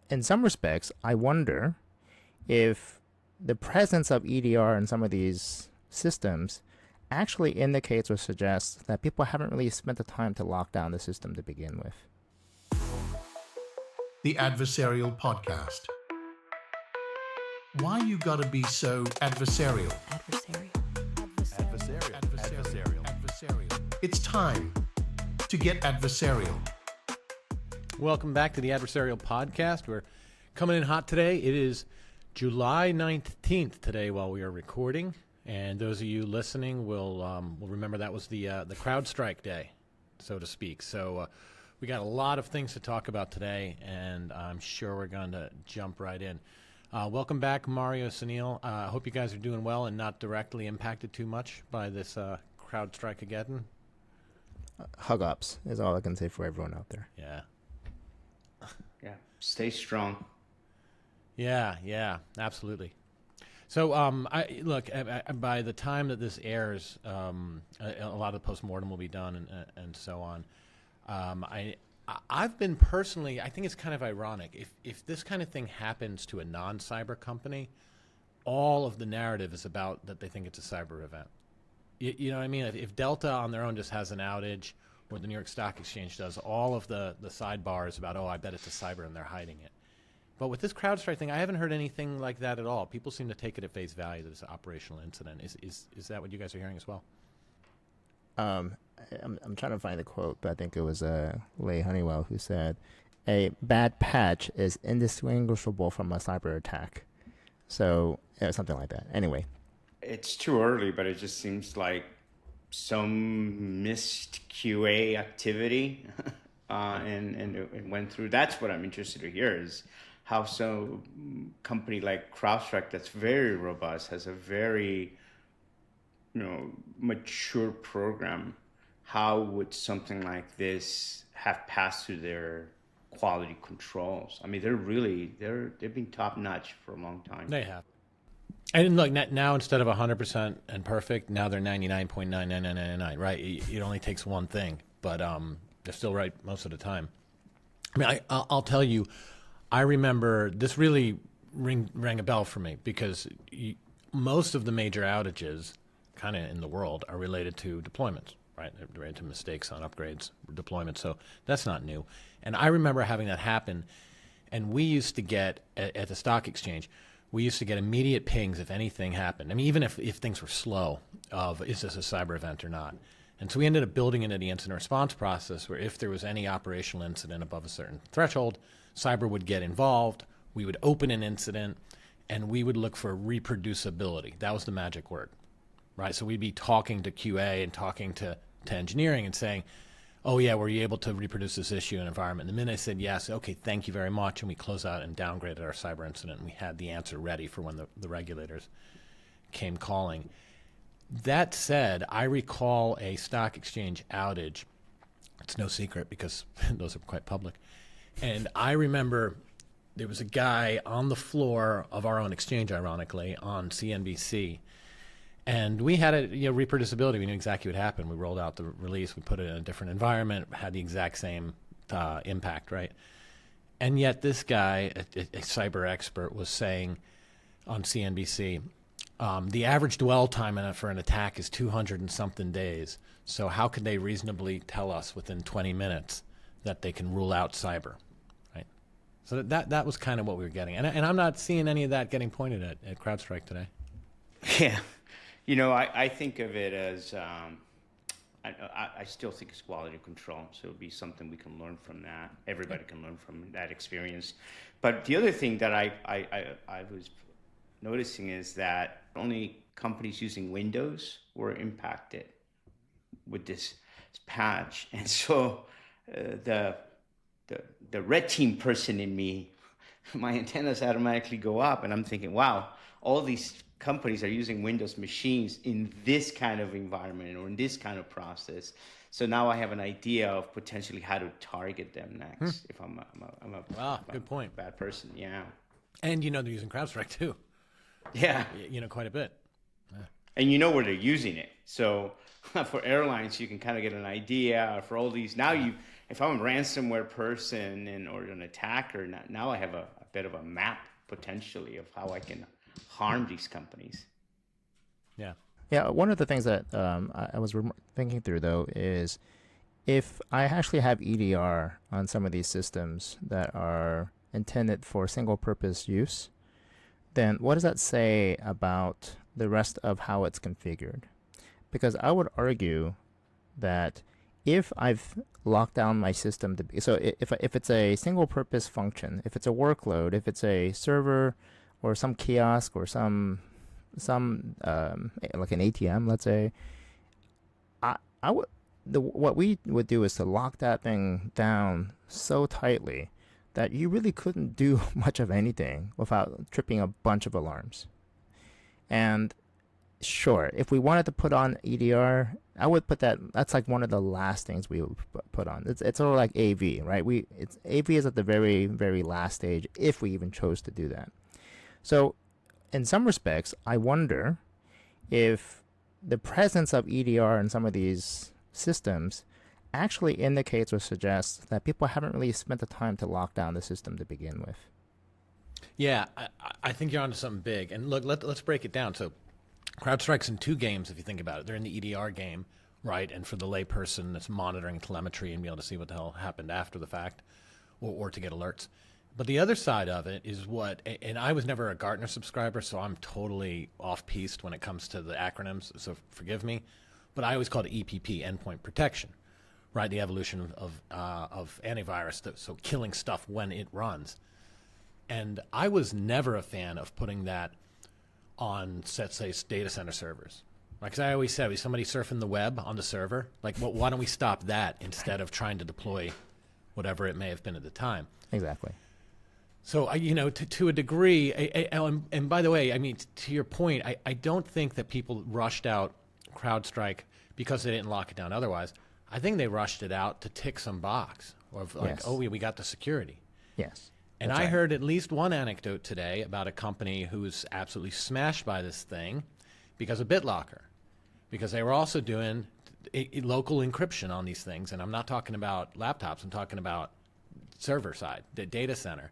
in some respects, I wonder if the presence of EDR in some of these systems actually indicates or suggests that people haven't really spent the time to lock down the system to begin with. The Adversarial Podcast. Why you gotta be so adversarial? Adversarial. It's time to get adversarial. Welcome back to the Adversarial Podcast. We're coming in hot today. It is July 19th today while we are recording. And those of you listening will remember that was the CrowdStrike day, so to speak. So we got a lot of things to talk about today, and I'm sure we're going to jump right in. Welcome back, Mario, Sounil. I hope you guys are doing well and not directly impacted too much by this CrowdStrike again. Hug ups is all I can say for everyone out there. Yeah. Yeah. Stay strong. Yeah, absolutely. So, by the time that this airs, a lot of the postmortem will be done and so on. I've been personally, I think it's kind of ironic. If this kind of thing happens to a non-cyber company, all of the narrative is about that they think it's a cyber event. You know what I mean? If Delta on their own just has an outage, or the New York Stock Exchange does, all of the sidebars about, I bet it's a cyber and they're hiding it. But with this CrowdStrike thing, I haven't heard anything like that at all. People seem to take it at face value that it's an operational incident. Is that what you guys are hearing as well? I'm trying to find the quote, but I think it was Leigh Honeywell who said, "A bad patch is indistinguishable from a cyber attack." So something like that. Anyway, it's too early, but it just seems like some missed QA activity, and it went through. That's what I'm interested to hear is how some company like CrowdStrike that's very robust has a very mature program. How would something like this have passed through their quality controls? I mean, they've been top notch for a long time. They have. And look, now instead of 100% and perfect, now they're 99.99999, right? It only takes one thing, but they're still right most of the time. I mean, I'll tell you, I remember this really rang a bell for me because most of the major outages kind of in the world are related to deployments, right? They're related to mistakes on upgrades, deployments. So that's not new. And I remember having that happen. And we used to get, at the stock exchange, we used to get immediate pings if anything happened. I mean, even if things were slow, of is this a cyber event or not? And so we ended up building into the incident response process where if there was any operational incident above a certain threshold, cyber would get involved, we would open an incident, and we would look for reproducibility. That was the magic word, right? So we'd be talking to QA and talking to engineering and saying, oh yeah, were you able to reproduce this issue in an environment? And the minute I said yes, okay, thank you very much, and we close out and downgraded our cyber incident, and we had the answer ready for when the regulators came calling. That said, I recall a stock exchange outage. It's no secret because those are quite public. And I remember there was a guy on the floor of our own exchange, ironically, on CNBC. And we had reproducibility. We knew exactly what happened. We rolled out the release. We put it in a different environment, had the exact same impact, right? And yet this guy, a cyber expert, was saying on CNBC, the average dwell time for an attack is 200 and something days. So how could they reasonably tell us within 20 minutes that they can rule out cyber, right? So that was kind of what we were getting. And I'm not seeing any of that getting pointed at CrowdStrike today. Yeah. I think of it as, I still think it's quality control. So it'll be something we can learn from that. Everybody can learn from that experience. But the other thing that I was noticing is that only companies using Windows were impacted with this patch. And so the red team person in me, my antennas automatically go up, and I'm thinking, wow, all these companies are using Windows machines in this kind of environment or in this kind of process. So now I have an idea of potentially how to target them next if I'm a good point. Bad person. Yeah. And they're using CrowdStrike too. Yeah. Quite a bit. Yeah. And where they're using it. So for airlines, you can kind of get an idea. For all these, now if I'm a ransomware person or an attacker, now I have a bit of a map potentially of how I can harm these companies. Yeah. Yeah, one of the things that I was thinking through, though, is if I actually have EDR on some of these systems that are intended for single-purpose use, then what does that say about the rest of how it's configured? Because I would argue that if I've locked down my system to be, so if it's a single-purpose function, if it's a workload, if it's a server or some kiosk or some like an ATM, let's say, what we would do is to lock that thing down so tightly that you really couldn't do much of anything without tripping a bunch of alarms. And sure, if we wanted to put on EDR, I would put that's like one of the last things we would put on. It's sort of like AV, right? AV is at the very, very last stage if we even chose to do that. So in some respects, I wonder if the presence of EDR in some of these systems actually indicates or suggests that people haven't really spent the time to lock down the system to begin with. Yeah, I think you're onto something big. And look, let's break it down. So CrowdStrike's in two games, if you think about it. They're in the EDR game, right? And for the layperson that's monitoring telemetry and be able to see what the hell happened after the fact or to get alerts. But the other side of it is and I was never a Gartner subscriber, so I'm totally off-piste when it comes to the acronyms, so forgive me. But I always call it EPP, endpoint protection, right? The evolution of antivirus, so killing stuff when it runs. And I was never a fan of putting that on, let's say, data center servers. Because I always said, somebody surfing the web on the server, like, well, why don't we stop that instead of trying to deploy whatever it may have been at the time? Exactly. So, to a degree, and by the way, I mean, to your point, I don't think that people rushed out CrowdStrike because they didn't lock it down otherwise. I think they rushed it out to tick some box of like, Yes. oh, we got the security. Yes. And That's I right. heard at least one anecdote today about a company who was absolutely smashed by this thing because of BitLocker, because they were also doing local encryption on these things. And I'm not talking about laptops. I'm talking about server side, the data center.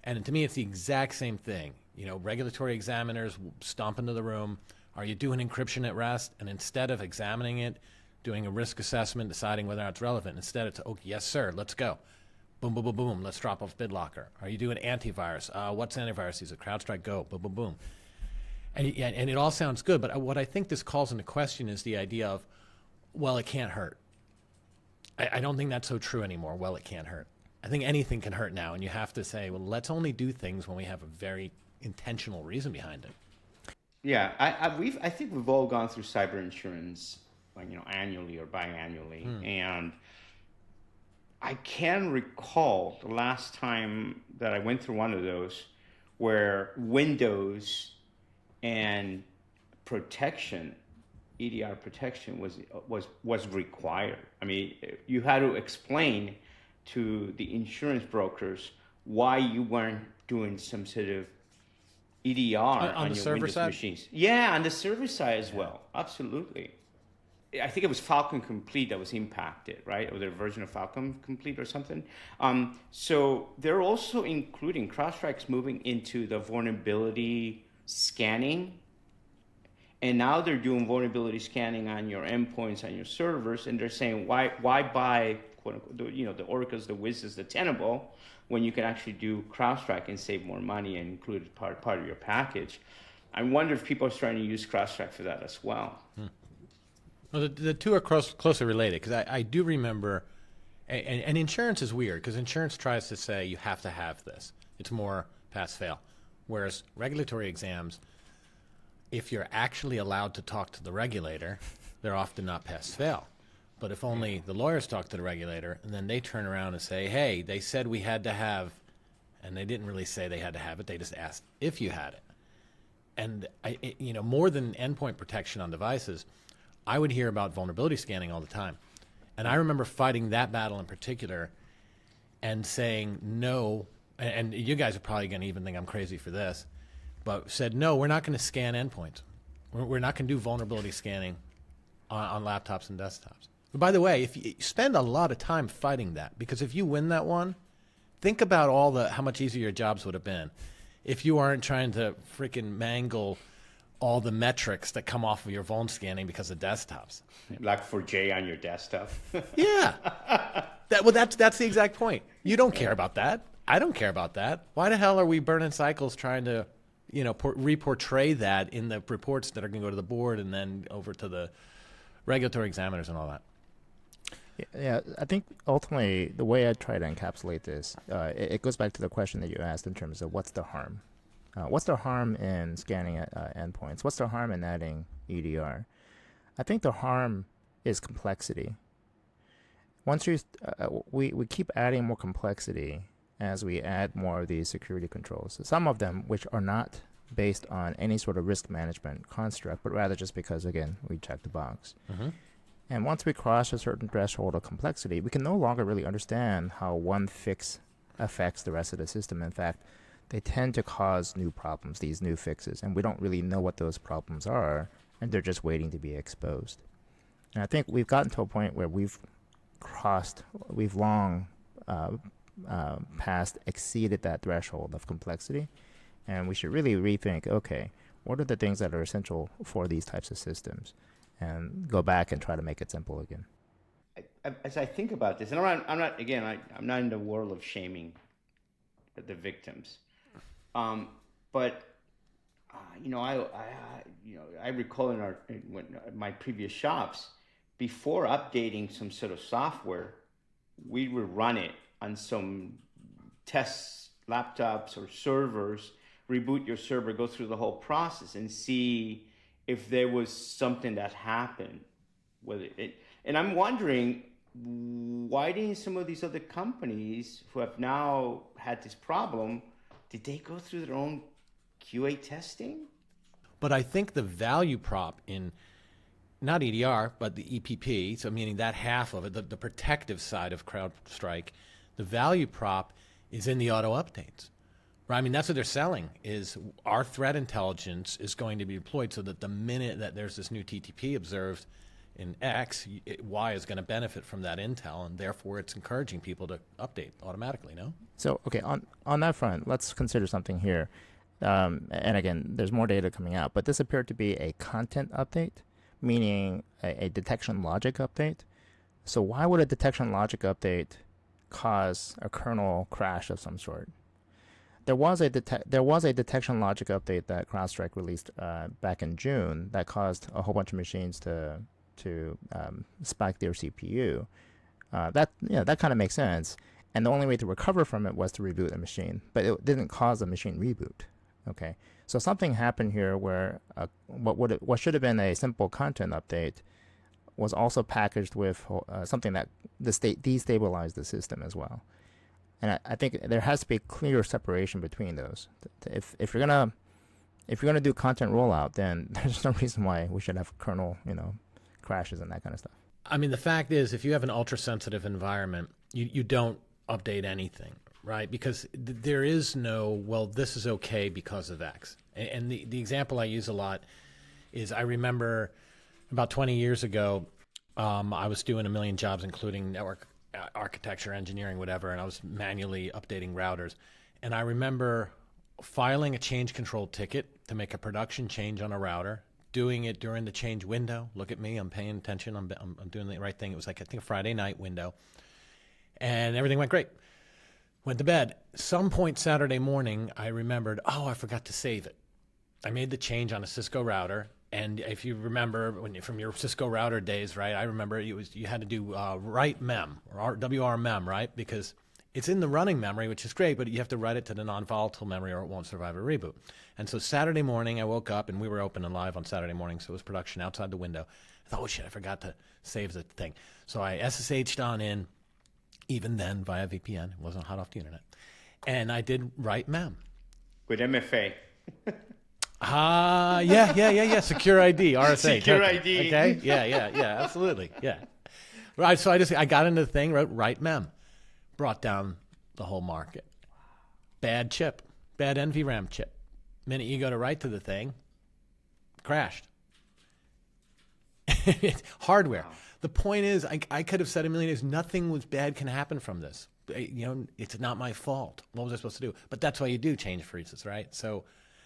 And to me, it's the exact same thing. Regulatory examiners stomp into the room. Are you doing encryption at rest? And instead of examining it, doing a risk assessment, deciding whether or not it's relevant, instead it's, okay, yes, sir, let's go. Boom, boom, boom, boom. Let's drop off BitLocker. Are you doing antivirus? What's antivirus? Is it CrowdStrike? Go. Boom, boom, boom. And it all sounds good. But what I think this calls into question is the idea of, well, it can't hurt. I don't think that's so true anymore. Well, it can't hurt. I think anything can hurt now. And you have to say, well, let's only do things when we have a very intentional reason behind it. Yeah, I think we've all gone through cyber insurance, like, annually or biannually, and I can recall the last time that I went through one of those where Windows and protection, EDR protection, was required. I mean, you had to explain to the insurance brokers why you weren't doing some sort of EDR on the your server Windows side? machines. Yeah, on the server side as well. Absolutely. I think it was Falcon Complete that was impacted, right? Or their version of Falcon Complete or something. So they're also including, CrowdStrike's moving into the vulnerability scanning. And now they're doing vulnerability scanning on your endpoints, on your servers. And they're saying, why buy, quote unquote, the Oracles, the Wizzes, the Tenable, when you can actually do CrowdStrike and save more money and include it part of your package. I wonder if people are starting to use CrowdStrike for that as well. Well, the two are closely related, because I do remember, and insurance is weird, because insurance tries to say you have to have this. It's more pass-fail. Whereas regulatory exams, if you're actually allowed to talk to the regulator, they're often not pass-fail. But if only the lawyers talk to the regulator, and then they turn around and say, hey, they said we had to have, and they didn't really say they had to have it, they just asked if you had it. And, more than endpoint protection on devices, I would hear about vulnerability scanning all the time. And I remember fighting that battle in particular and saying no, and you guys are probably going to even think I'm crazy for this, but said, no, we're not going to scan endpoints. We're not going to do vulnerability scanning on laptops and desktops. By the way, if you spend a lot of time fighting that, because if you win that one, think about how much easier your jobs would have been if you aren't trying to freaking mangle all the metrics that come off of your phone scanning because of desktops. Like for Jay on your desktop. Yeah. That's the exact point. You don't care about that. I don't care about that. Why the hell are we burning cycles trying to, re-portray that in the reports that are going to go to the board and then over to the regulatory examiners and all that? Yeah, I think ultimately the way I try to encapsulate this, it goes back to the question that you asked in terms of what's the harm. What's the harm in scanning endpoints? What's the harm in adding EDR? I think the harm is complexity. Once we keep adding more complexity as we add more of these security controls. Some of them which are not based on any sort of risk management construct, but rather just because, again, we check the box. Mm-hmm. And once we cross a certain threshold of complexity, we can no longer really understand how one fix affects the rest of the system. In fact, they tend to cause new problems, these new fixes, and we don't really know what those problems are, and they're just waiting to be exposed. And I think we've gotten to a point where we've long exceeded that threshold of complexity, and we should really rethink, okay, what are the things that are essential for these types of systems, and go back and try to make it simple again. As I think about this, and I'm not in the world of shaming the victims, but I recall in my previous shops, before updating some sort of software, we would run it on some test laptops or servers, reboot your server, go through the whole process, and see if there was something that happened with it. And I'm wondering, why didn't some of these other companies who have now had this problem, did they go through their own QA testing? But I think the value prop in not EDR, but the EPP, so meaning that half of it, the protective side of CrowdStrike, the value prop is in the auto updates. Right? I mean, that's what they're selling, is our threat intelligence is going to be deployed so that the minute that there's this new TTP observed in X, Y is going to benefit from that intel, and therefore it's encouraging people to update automatically, no? So, okay, on that front, let's consider something here. And again, there's more data coming out, but this appeared to be a content update, meaning a detection logic update. So why would a detection logic update cause a kernel crash of some sort? There was a detection logic update that CrowdStrike released back in June that caused a whole bunch of machines to spike their CPU. That kind of makes sense. And the only way to recover from it was to reboot the machine, but it didn't cause a machine reboot. Okay, so something happened here where what should have been a simple content update was also packaged with something that destabilized the system as well. And I think there has to be a clear separation between those. If you're gonna do content rollout, then there's no reason why we should have kernel crashes and that kind of stuff. I mean, the fact is, if you have an ultra-sensitive environment, you don't update anything, right? Because there is no, well, this is okay because of X. And the example I use a lot is, I remember about 20 years ago, I was doing a million jobs, including network architecture, engineering, whatever, and I was manually updating routers. And I remember filing a change control ticket to make a production change on a router, doing it during the change window. Look at me, I'm paying attention, I'm doing the right thing. It was like, I think, a Friday night window. And everything went great. Went to bed. Some point Saturday morning, I remembered, I forgot to save it. I made the change on a Cisco router. And if you remember from your Cisco router days, right, I remember you had to do write mem, or WRMem, right? Because it's in the running memory, which is great, but you have to write it to the non-volatile memory or it won't survive a reboot. And so Saturday morning, I woke up, and we were open and live on Saturday morning, so it was production outside the window. I thought, oh shit, I forgot to save the thing. So I SSH'd on in, even then via VPN. It wasn't hot off the internet. And I did write mem. With MFA. Yeah. Secure ID, RSA. Secure ID. Okay. Yeah. Absolutely. Yeah. Right. So I got into the thing, wrote write mem, brought down the whole market. Bad chip, bad NVRAM chip. Minute you go to write to the thing, crashed. Hardware. Wow. The point is, I could have said a million times, nothing was bad can happen from this. It's not my fault. What was I supposed to do? But that's why you do change freezes, right? So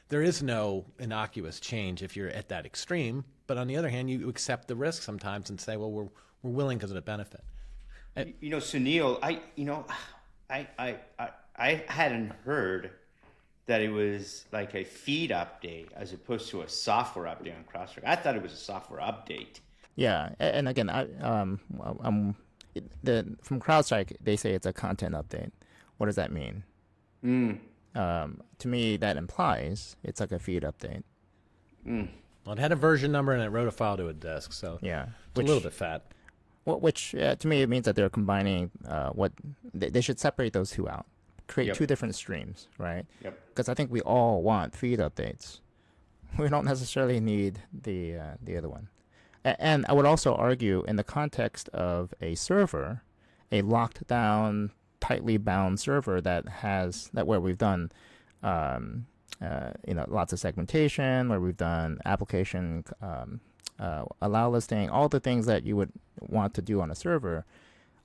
there is no innocuous change if you're at that extreme. But on the other hand, you accept the risk sometimes and say, well, we're willing because of the benefit. Sunil, I hadn't heard that it was like a feed update as opposed to a software update on CrowdStrike. I thought it was a software update. Yeah, and again, from CrowdStrike, they say it's a content update. What does that mean? To me, that implies it's like a feed update. Well, it had a version number and it wrote a file to a disk, so Yeah, it's a little bit fat. Which to me, it means that they're combining what they should separate those two out, create Yep. two different streams, right? Yep. Because I think we all want feed updates. We don't necessarily need the other one. And I would also argue, in the context of a server, a locked down, tightly bound server where we've done, lots of segmentation, where we've done application allow listing, all the things that you would want to do on a server.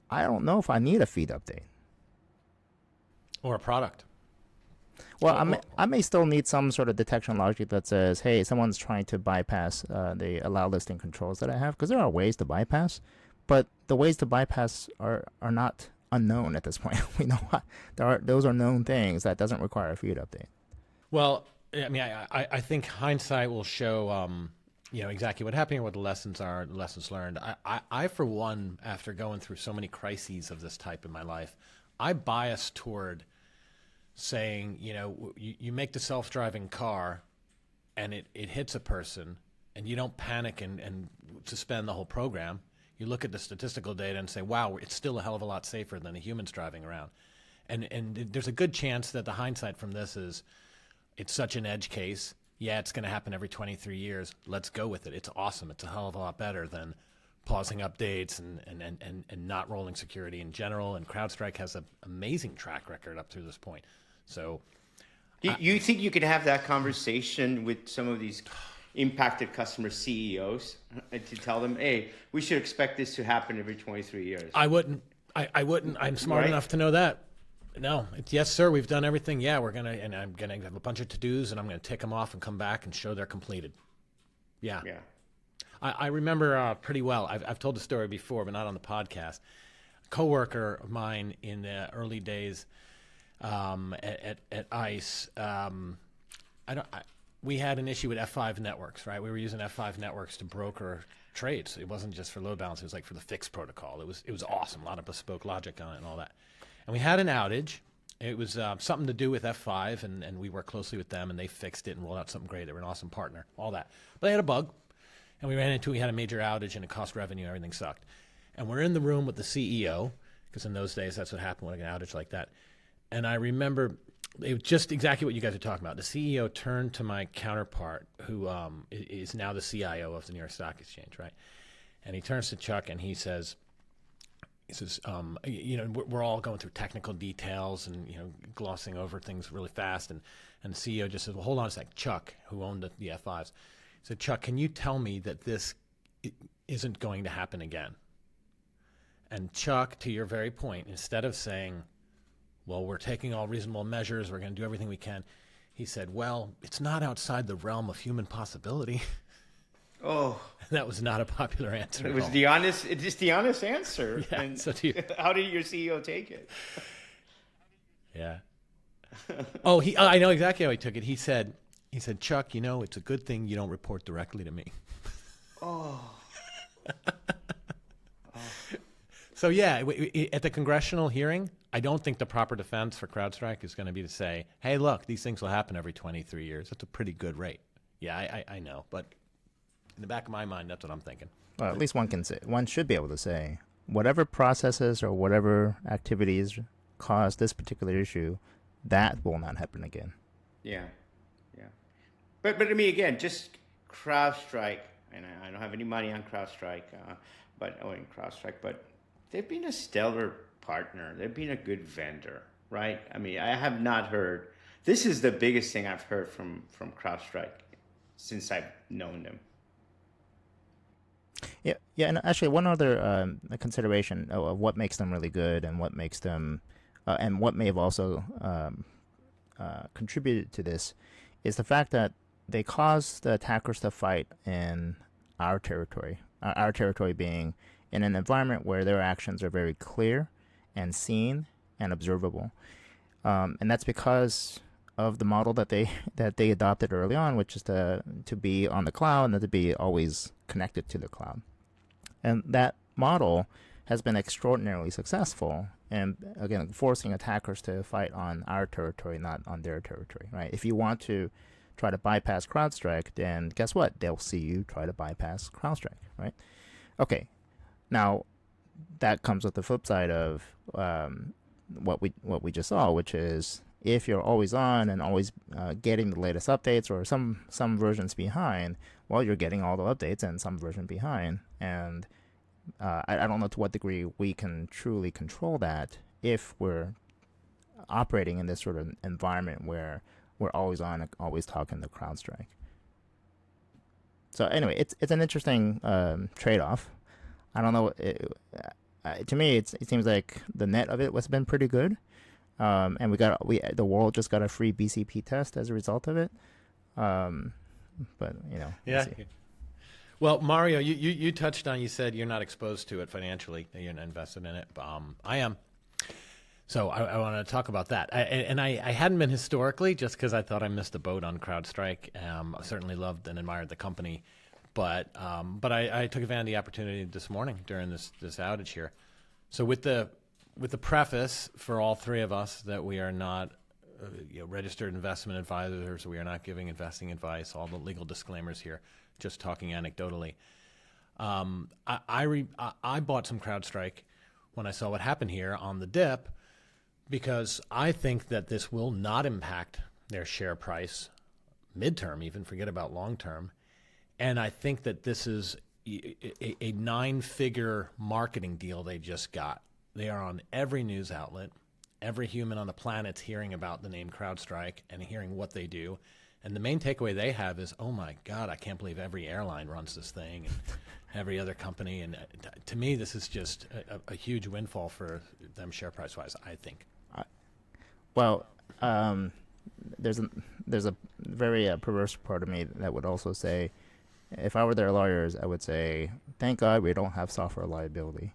I don't know if I need a feed update. Or a product. Well, I may still need some sort of detection logic that says, hey, someone's trying to bypass the allow listing controls that I have, because there are ways to bypass, but the ways to bypass are not unknown at this point. We know those are known things that doesn't require a feed update. Well, I mean, I think hindsight will show, exactly what happened or what the lessons are, the lessons learned. I, for one, after going through so many crises of this type in my life, I bias toward saying, you make the self-driving car and it hits a person and you don't panic and suspend the whole program. You look at the statistical data and say, wow, it's still a hell of a lot safer than the humans driving around. And there's a good chance that the hindsight from this is it's such an edge case. Yeah, it's going to happen every 23 years. Let's go with it. It's awesome. It's a hell of a lot better than pausing updates and not rolling security in general. And CrowdStrike has an amazing track record up to this point. So You think you could have that conversation with some of these impacted customer CEOs to tell them, hey, we should expect this to happen every 23 years? I wouldn't. I wouldn't. I'm smart Right? enough to know that. No, it's yes, sir. We've done everything. Yeah, I'm gonna have a bunch of to-dos, and I'm gonna tick them off and come back and show they're completed. Yeah. Yeah. I remember pretty well. I've told the story before, but not on the podcast. A coworker of mine in the early days at ICE. We had an issue with F5 networks, right? We were using F5 networks to broker trades. It wasn't just for load balance. It was like for the fixed protocol. It was awesome. A lot of bespoke logic on it and all that. And we had an outage. It was something to do with F5, and we worked closely with them, and they fixed it and rolled out something great. They were an awesome partner, all that. But they had a bug, and we had a major outage, and it cost revenue. Everything sucked. And we're in the room with the CEO, because in those days, that's what happened with an outage like that. And I remember it was just exactly what you guys are talking about. The CEO turned to my counterpart, who is now the CIO of the New York Stock Exchange, right? And he turns to Chuck, and he says, we're all going through technical details and, glossing over things really fast. And the CEO just says, well, hold on a sec. Chuck, who owned the F5s, said, Chuck, can you tell me that this isn't going to happen again? And Chuck, to your very point, instead of saying, well, we're taking all reasonable measures, we're going to do everything we can, he said, well, it's not outside the realm of human possibility. Oh, That was not a popular answer. it at was all. just the honest answer. Yeah, And so do you. how did your CEO take it? Yeah. Oh, I know exactly how he took it. He said, Chuck, it's a good thing you don't report directly to me. Oh. So yeah, at the congressional hearing, I don't think the proper defense for CrowdStrike is going to be to say, hey, look, these things will happen every 23 years. That's a pretty good rate. Yeah, I know. But in the back of my mind, that's what I'm thinking. Well, at least one should be able to say, whatever processes or whatever activities caused this particular issue, that will not happen again. Yeah. But I mean, again, just CrowdStrike, and I don't have any money on CrowdStrike, but they've been a stellar partner. They've been a good vendor, right? I mean, I have not heard. This is the biggest thing I've heard from CrowdStrike since I've known them. Yeah, and actually, one other consideration of what makes them really good and what makes them, and what may have also contributed to this, is the fact that they cause the attackers to fight in our territory. Our territory being in an environment where their actions are very clear and seen and observable, and that's because of the model that they adopted early on, which is to be on the cloud and to be always connected to the cloud. And that model has been extraordinarily successful, and again, forcing attackers to fight on our territory, not on their territory, right? If you want to try to bypass CrowdStrike, then guess what? They'll see you try to bypass CrowdStrike, right? Okay, now that comes with the flip side of what we just saw, which is if you're always on and always getting the latest updates or some versions behind, well, you're getting all the updates and some version behind. And I don't know to what degree we can truly control that if we're operating in this sort of environment where we're always on and always talking to CrowdStrike. So anyway, it's an interesting trade-off. I don't know. To me, it seems like the net of it has been pretty good. And the world just got a free BCP test as a result of it. But Yeah. we'll see. Well, Mario, you touched on, you said you're not exposed to it financially, you're not invested in it. I am. So I want to talk about that. I hadn't been historically, just because I thought I missed the boat on CrowdStrike. I certainly loved and admired the company. But I took advantage of the opportunity this morning during this outage here. So with the preface for all three of us that we are not registered investment advisors, we are not giving investing advice, all the legal disclaimers here, just talking anecdotally. I bought some CrowdStrike when I saw what happened here on the dip, because I think that this will not impact their share price midterm, even forget about long term. And I think that this is a 9-figure marketing deal they just got. They are on every news outlet. Every human on the planet's hearing about the name CrowdStrike and hearing what they do. And the main takeaway they have is, oh my God, I can't believe every airline runs this thing and every other company. And to me, this is just a huge windfall for them share price wise, I think. Well, there's a very perverse part of me that would also say, if I were their lawyers, I would say, thank God we don't have software liability.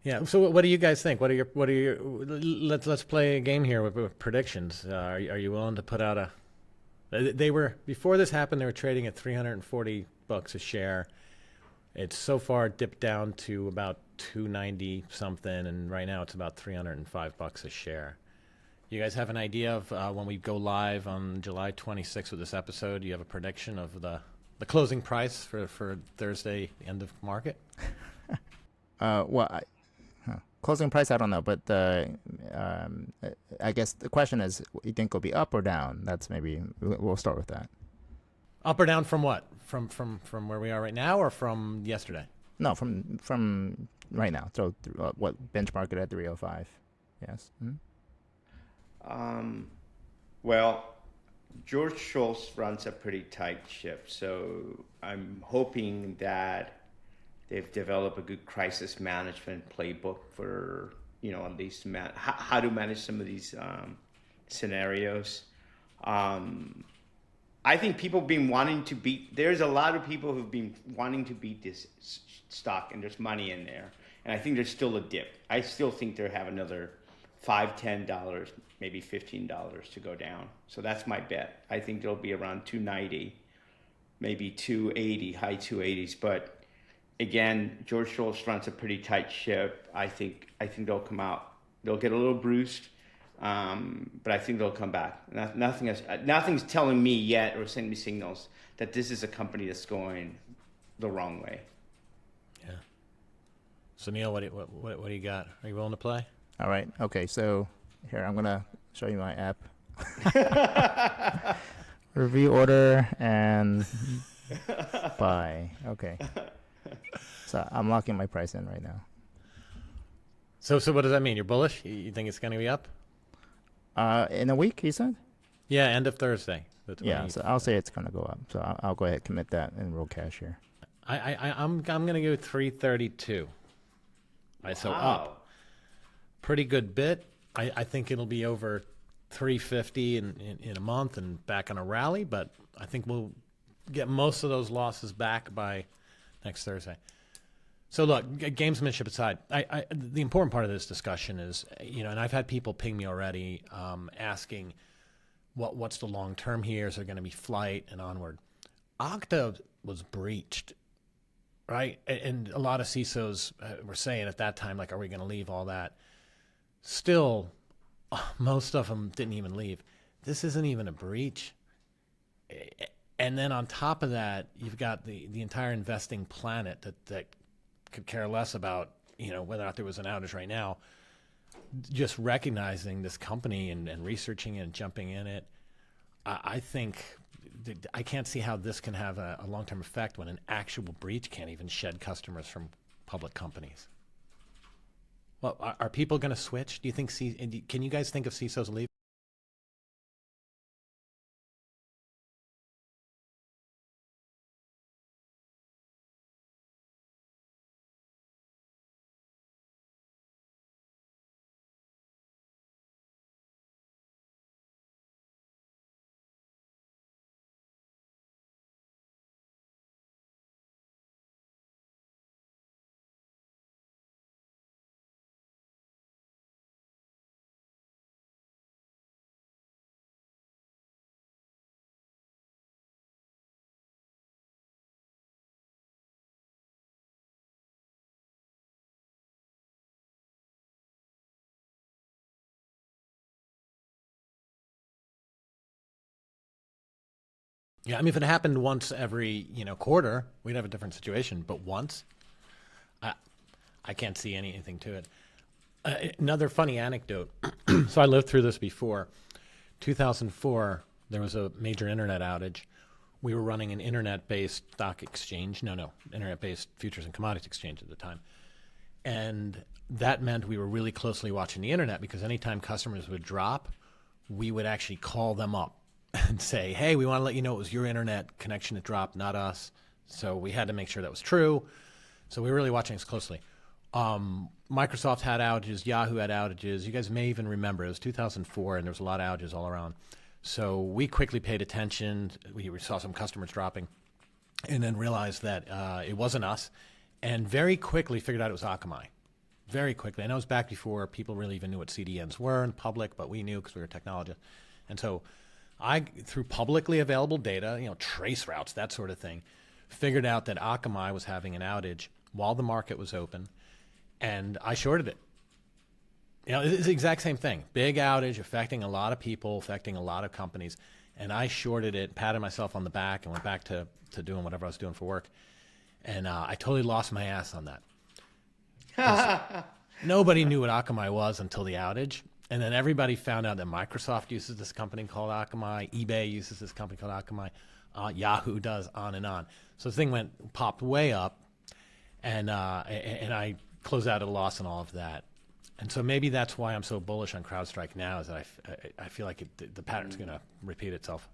Yeah. So what do you guys think? What are your let's play a game here with predictions. Are you willing to put out they were, before this happened, they were trading at $340 a share. It's so far dipped down to about 290 something, and right now it's about $305 a share. You guys have an idea of when we go live on July 26th with this episode? Do you have a prediction of the closing price for Thursday, end of market? Closing price, I don't know, but I guess the question is, you think it'll be up or down? That's maybe we'll start with that. Up or down from what? From where we are right now, or from yesterday? No, from right now. So what benchmark it at 305? Yes. Mm-hmm. Well, George Shultz runs a pretty tight ship, so I'm hoping that they've developed a good crisis management playbook for, at least how to manage some of these scenarios. I think people have been wanting to there's a lot of people who've been wanting to beat this stock, and there's money in there. And I think there's still a dip. I still think they have another $5, $10, maybe $15 to go down. So that's my bet. I think they'll be around 290, maybe 280, high 280s. But again, George Shultz runs a pretty tight ship. I think they'll come out. They'll get a little bruised, but I think they'll come back. Nothing's telling me yet or sending me signals that this is a company that's going the wrong way. Yeah. So Neil, what do you got? Are you willing to play? All right. Okay. So here, I'm gonna show you my app. Review order and buy. Okay. So I'm locking my price in right now. So what does that mean? You're bullish? You think it's going to be up? In a week, he said? Yeah, end of Thursday. Yeah, so I'll say it's going to go up. So I'll go ahead and commit that in real cash here. I'm going to go 332. Right, so up. Pretty good bit. I think it'll be over 350 in a month and back on a rally, but I think we'll get most of those losses back by next Thursday. So look, gamesmanship aside, the important part of this discussion is, and I've had people ping me already asking, what's the long term here? Is there going to be flight and onward? Okta was breached, right? And a lot of CISOs were saying at that time, like, are we going to leave all that? Still, most of them didn't even leave. This isn't even a breach. And then on top of that, you've got the entire investing planet that could care less about, whether or not there was an outage right now, just recognizing this company and researching it and jumping in it. I think I can't see how this can have a long-term effect when an actual breach can't even shed customers from public companies. Well, are people going to switch? Do you think? Can you guys think of CISOs leaving? Yeah, I mean, if it happened once every quarter, we'd have a different situation. But once, I can't see anything to it. Another funny anecdote. So I lived through this before. 2004, there was a major internet outage. We were running an internet-based stock exchange. Internet-based futures and commodities exchange at the time. And that meant we were really closely watching the internet because anytime customers would drop, we would actually call them up and say, hey, we want to let you know it was your internet connection that dropped, not us. So we had to make sure that was true. So we were really watching this closely. Microsoft had outages. Yahoo had outages. You guys may even remember it was 2004, and there was a lot of outages all around. So we quickly paid attention. We saw some customers dropping and then realized that it wasn't us, and very quickly figured out it was Akamai. Very quickly. I know it was back before people really even knew what CDNs were in public, but we knew because we were technologists. And so through publicly available data, trace routes, that sort of thing, figured out that Akamai was having an outage while the market was open, and I shorted it. It's the exact same thing. Big outage affecting a lot of people, affecting a lot of companies, and I shorted it, patted myself on the back, and went back to doing whatever I was doing for work. And I totally lost my ass on that. Nobody knew what Akamai was until the outage. And then everybody found out that Microsoft uses this company called Akamai, eBay uses this company called Akamai, Yahoo does, on and on. So the thing popped way up, and I closed out at a loss on all of that. And so maybe that's why I'm so bullish on CrowdStrike now, is that I feel like the pattern's going to repeat itself.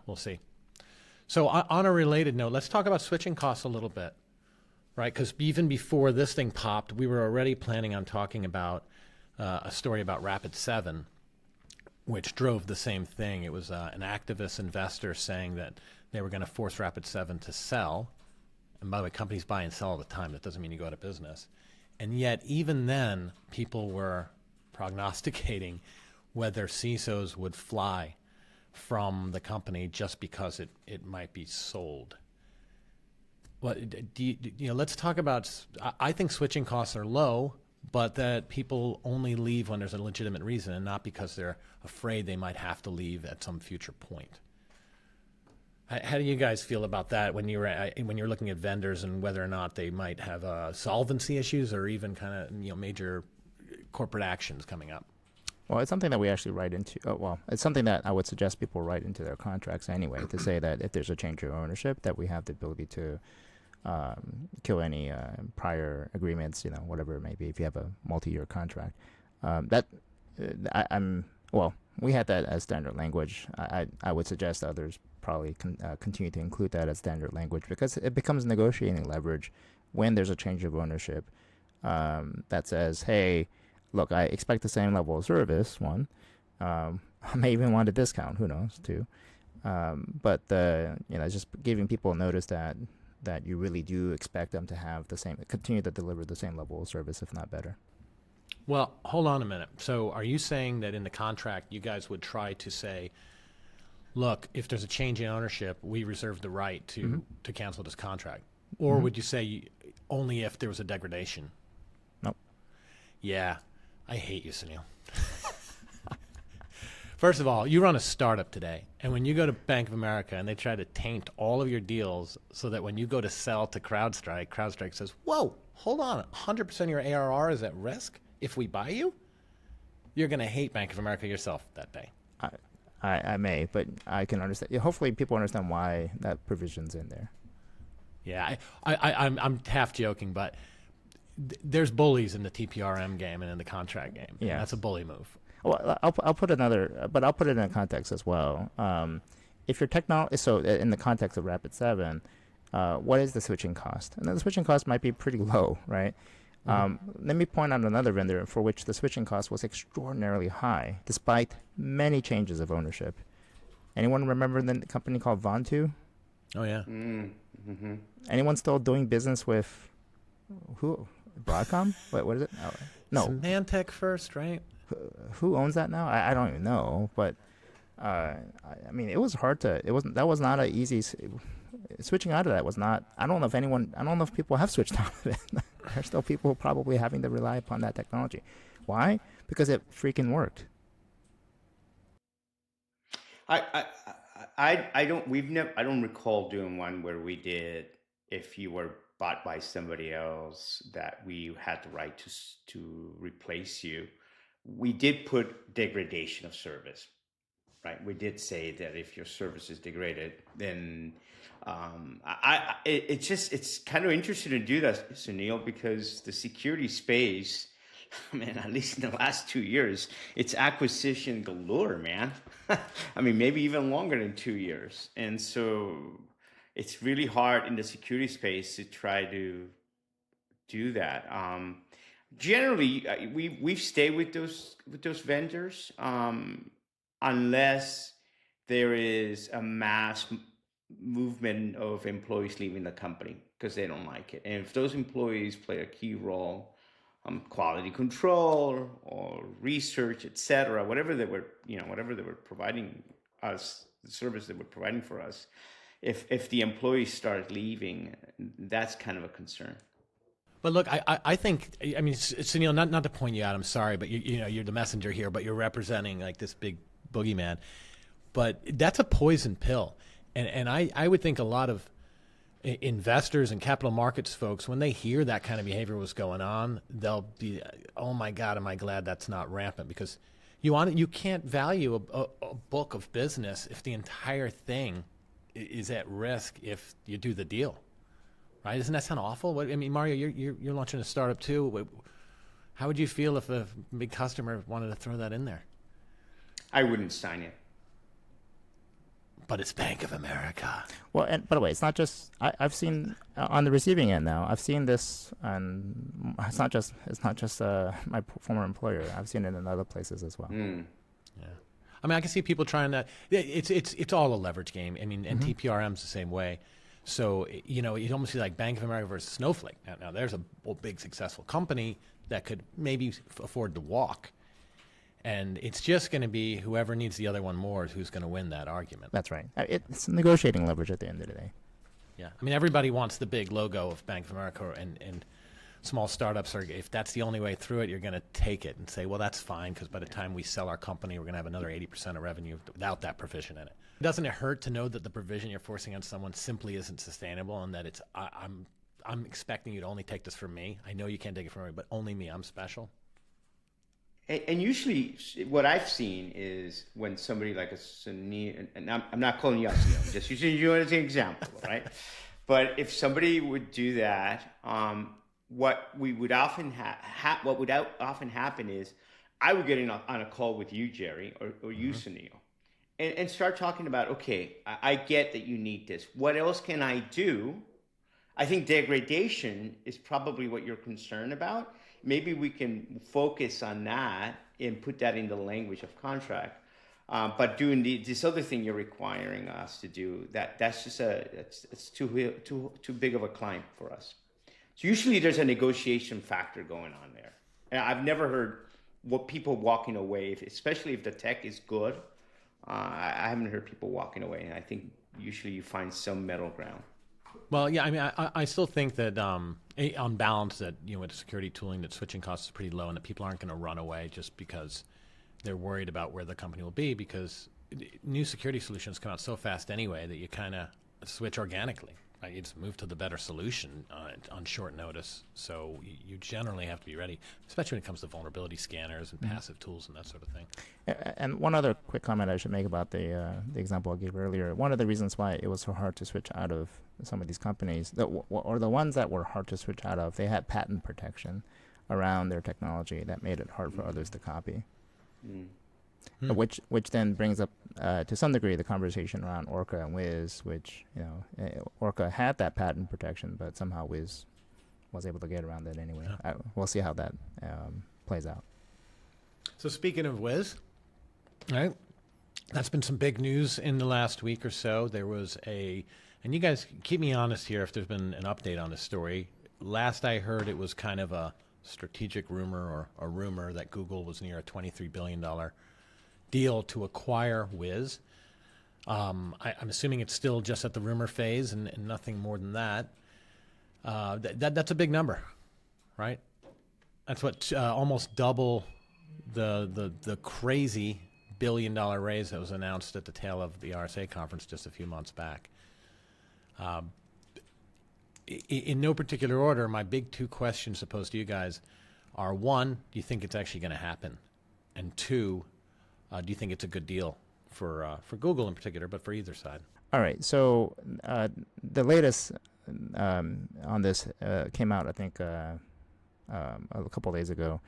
We'll see. So on a related note, let's talk about switching costs a little bit, right? Because even before this thing popped, we were already planning on talking about a story about Rapid7, which drove the same thing. It was an activist investor saying that they were going to force Rapid7 to sell. And by the way, companies buy and sell all the time. That doesn't mean you go out of business. And yet, even then, people were prognosticating whether CISOs would fly from the company just because it might be sold. Well, let's talk about, I think switching costs are low, but that people only leave when there's a legitimate reason and not because they're afraid they might have to leave at some future point. How do you guys feel about that when you're looking at vendors and whether or not they might have solvency issues or even kind of major corporate actions coming up? Well, it's something that we actually write into. It's something that I would suggest people write into their contracts anyway, to say that if there's a change of ownership, that we have the ability to kill any prior agreements, whatever it may be, if you have a multi-year contract. we had that as standard language. I would suggest others probably continue to include that as standard language because it becomes negotiating leverage when there's a change of ownership that says, hey, look, I expect the same level of service, one. I may even want a discount, who knows, two. But just giving people notice that you really do expect them to have continue to deliver the same level of service, if not better. Well, hold on a minute. So are you saying that in the contract, you guys would try to say, look, if there's a change in ownership, we reserve the right to cancel this contract? Or would you say only if there was a degradation? Nope. Yeah, I hate you, Sounil. First of all, you run a startup today, and when you go to Bank of America and they try to taint all of your deals so that when you go to sell to CrowdStrike, CrowdStrike says, whoa, hold on, 100% of your ARR is at risk if we buy you? You're going to hate Bank of America yourself that day. I may, but I can understand. Hopefully people understand why that provision's in there. Yeah, I'm half joking, but there's bullies in the TPRM game and in the contract game. Yeah, that's a bully move. Well, I'll put it in a context as well. If your technology, so in the context of Rapid7, what is the switching cost? And the switching cost might be pretty low, right? Let me point out another vendor for which the switching cost was extraordinarily high, despite many changes of ownership. Anyone remember the company called Vontu? Oh, yeah. Anyone still doing business with who? Broadcom? Wait, what is it? No. Symantec first, right? Who owns that now? I don't even know. But I mean, it was hard to. That was not an easy. Switching out of that was not. I don't know if people have switched out of it. There's still people probably having to rely upon that technology. Why? Because it freaking worked. I don't recall doing one where we did, if you were bought by somebody else, that we had the right to replace you. We did put degradation of service, right? We did say that if your service is degraded, then it's kind of interesting to do that, Sounil, because the security space, man, at least in the last 2 years, it's acquisition galore, man. I mean, maybe even longer than 2 years. And so it's really hard in the security space to try to do that. Generally, we've stayed with those vendors unless there is a mass movement of employees leaving the company because they don't like it. And if those employees play a key role, quality control or research, etc., whatever they were providing us, the service they were providing for us, if the employees start leaving, that's kind of a concern. But look, I think, I mean, Sounil, not to point you out, I'm sorry, but you're the messenger here, but you're representing like this big boogeyman. But that's a poison pill. And I would think a lot of investors and capital markets folks, when they hear that kind of behavior was going on, they'll be, oh my God, am I glad that's not rampant? Because you can't value a book of business if the entire thing is at risk if you do the deal. Right? Doesn't that sound awful? I mean, Mario, you're launching a startup too. How would you feel if a big customer wanted to throw that in there? I wouldn't sign it. But it's Bank of America. Well, and by the way, it's not just I've seen on the receiving end now. I've seen this, and it's not just my former employer. I've seen it in other places as well. Yeah, I mean, I can see people trying to. It's all a leverage game. I mean, and TPRM's the same way. So, you almost see like Bank of America versus Snowflake. Now there's a big successful company that could maybe afford to walk. And it's just going to be whoever needs the other one more is who's going to win that argument. That's right. It's negotiating leverage at the end of the day. Yeah. I mean, everybody wants the big logo of Bank of America, and small startups if that's the only way through it, you're going to take it and say, well, that's fine, because by the time we sell our company, we're going to have another 80% of revenue without that provision in it. Doesn't it hurt to know that the provision you're forcing on someone simply isn't sustainable, and that I'm expecting you to only take this from me? I know you can't take it from me, but only me. I'm special. And usually what I've seen is when somebody like a Sounil, and I'm not calling you out, Sounil, I'm just using you as an example, right? But if somebody would do that, what would often happen is I would get on a call with you, Jerry, or you, Sounil, and start talking about, okay, I get that you need this. What else can I do? I think degradation is probably what you're concerned about. Maybe we can focus on that and put that in the language of contract. But doing this other thing you're requiring us to do, that's just it's too big of a climb for us. So usually there's a negotiation factor going on there. And I've never heard what people walking away, especially if the tech is good. I haven't heard people walking away, and I think usually you find some middle ground. Well, yeah, I mean, I still think that on balance that, with security tooling, that switching costs is pretty low and that people aren't going to run away just because they're worried about where the company will be, because new security solutions come out so fast anyway that you kind of switch organically. Right? You just move to the better solution on short notice. So you generally have to be ready, especially when it comes to vulnerability scanners and passive tools and that sort of thing. And one other quick comment I should make about the example I gave earlier. One of the reasons why it was so hard to switch out of some of these companies, or the ones that were hard to switch out of, they had patent protection around their technology that made it hard for others to copy. Which then brings up to some degree the conversation around Orca and Wiz, which Orca had that patent protection, but somehow Wiz was able to get around it anyway. Yeah. We'll see how that plays out. So speaking of Wiz, right? That's been some big news in the last week or so. There was and you guys keep me honest here if there's been an update on this story. Last I heard, it was kind of a strategic rumor or a rumor that Google was near a $23 billion deal to acquire Wiz. I'm assuming it's still just at the rumor phase and nothing more than that. That's a big number, right? That's what almost double the crazy $1 billion raise that was announced at the tail of the RSA conference just a few months back. In no particular order, my big two questions posed to you guys are: one, do you think it's actually going to happen? And two, do you think it's a good deal for Google in particular, but for either side? All right. So the latest on this came out, I think, a couple days ago,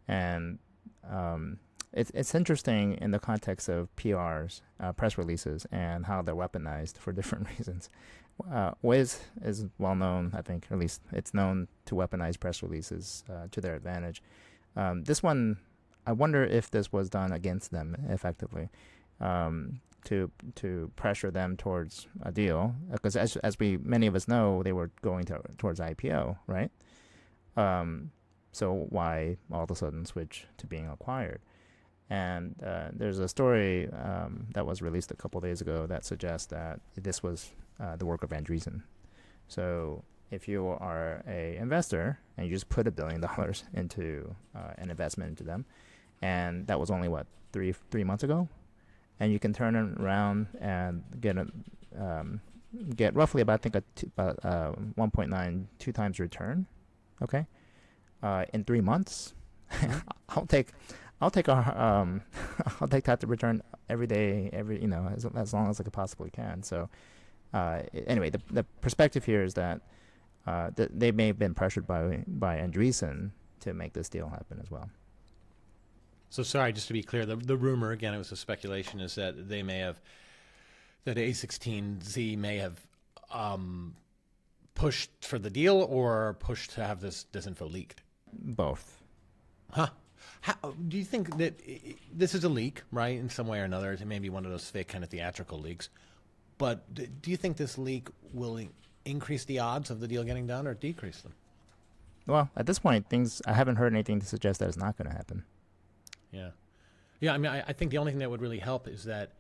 and it's interesting in the context of PRs, press releases, and how they're weaponized for different reasons. Wiz is well known, I think, at least it's known to weaponize press releases to their advantage. This one, I wonder if this was done against them effectively, to pressure them towards a deal, because as many of us know, they were going towards IPO, right? So why all of a sudden switch to being acquired? And there's a story that was released a couple days ago that suggests that this was the work of Andreessen. So if you are a investor and you just put $1 billion into an investment into them, and that was only three months ago, and you can turn it around and get roughly about 1.92 times return, okay, in 3 months. I'll take that to return every day, as long as I possibly can. So anyway, the perspective here is that they may have been pressured by Andreessen to make this deal happen as well. So sorry, just to be clear, the rumor, again, it was a speculation, is that that A16Z may have pushed for the deal or pushed to have this info leaked? Both. Huh? How, do you think that this is a leak, right, in some way or another? It may be one of those fake kind of theatrical leaks. But do you think this leak will increase the odds of the deal getting done or decrease them? Well, at this point, I haven't heard anything to suggest that it's not going to happen. Yeah. Yeah, I mean, I think the only thing that would really help is that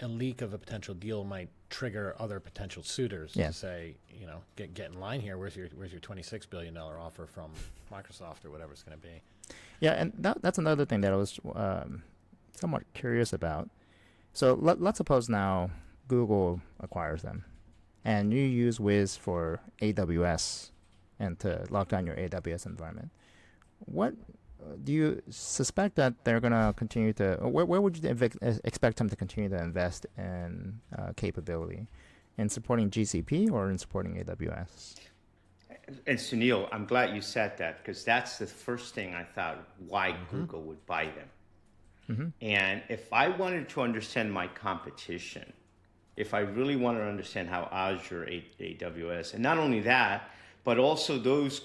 a leak of a potential deal might trigger other potential suitors to say, get in line here. Where's your $26 billion offer from Microsoft or whatever it's going to be? Yeah, and that's another thing that I was somewhat curious about. So let's suppose now Google acquires them, and you use Wiz for AWS and to lock down your AWS environment. What do you suspect that they're going to continue to? Where would you expect them to continue to invest in capability, in supporting GCP or in supporting AWS? And Sunil, I'm glad you said that because that's the first thing I thought why Google would buy them. And if I wanted to understand my competition, if I really wanted to understand how Azure, AWS, and not only that, but also those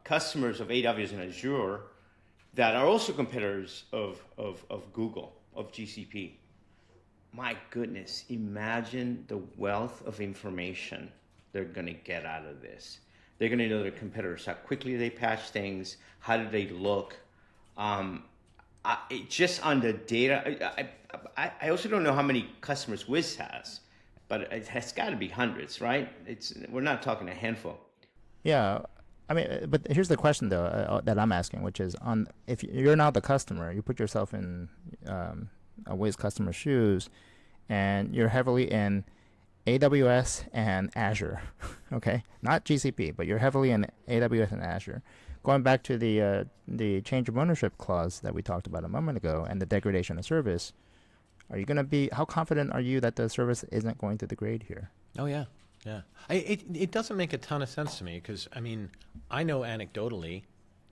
customers of AWS and Azure that are also competitors of Google, of GCP. My goodness, imagine the wealth of information they're going to get out of this. They're going to know their competitors, how quickly they patch things, how do they look. Just on the data, I also don't know how many customers Wiz has, but it has got to be hundreds, right? We're not talking a handful. Yeah, I mean, but here's the question though that I'm asking, which is if you're now the customer, you put yourself in a Wiz customer's shoes, and you're heavily in AWS and Azure, okay, not GCP, but you're heavily in AWS and Azure. Going back to the change of ownership clause that we talked about a moment ago, and the degradation of service, are you going to be? How confident are you that the service isn't going to degrade here? Oh yeah, yeah. It doesn't make a ton of sense to me because I mean I know anecdotally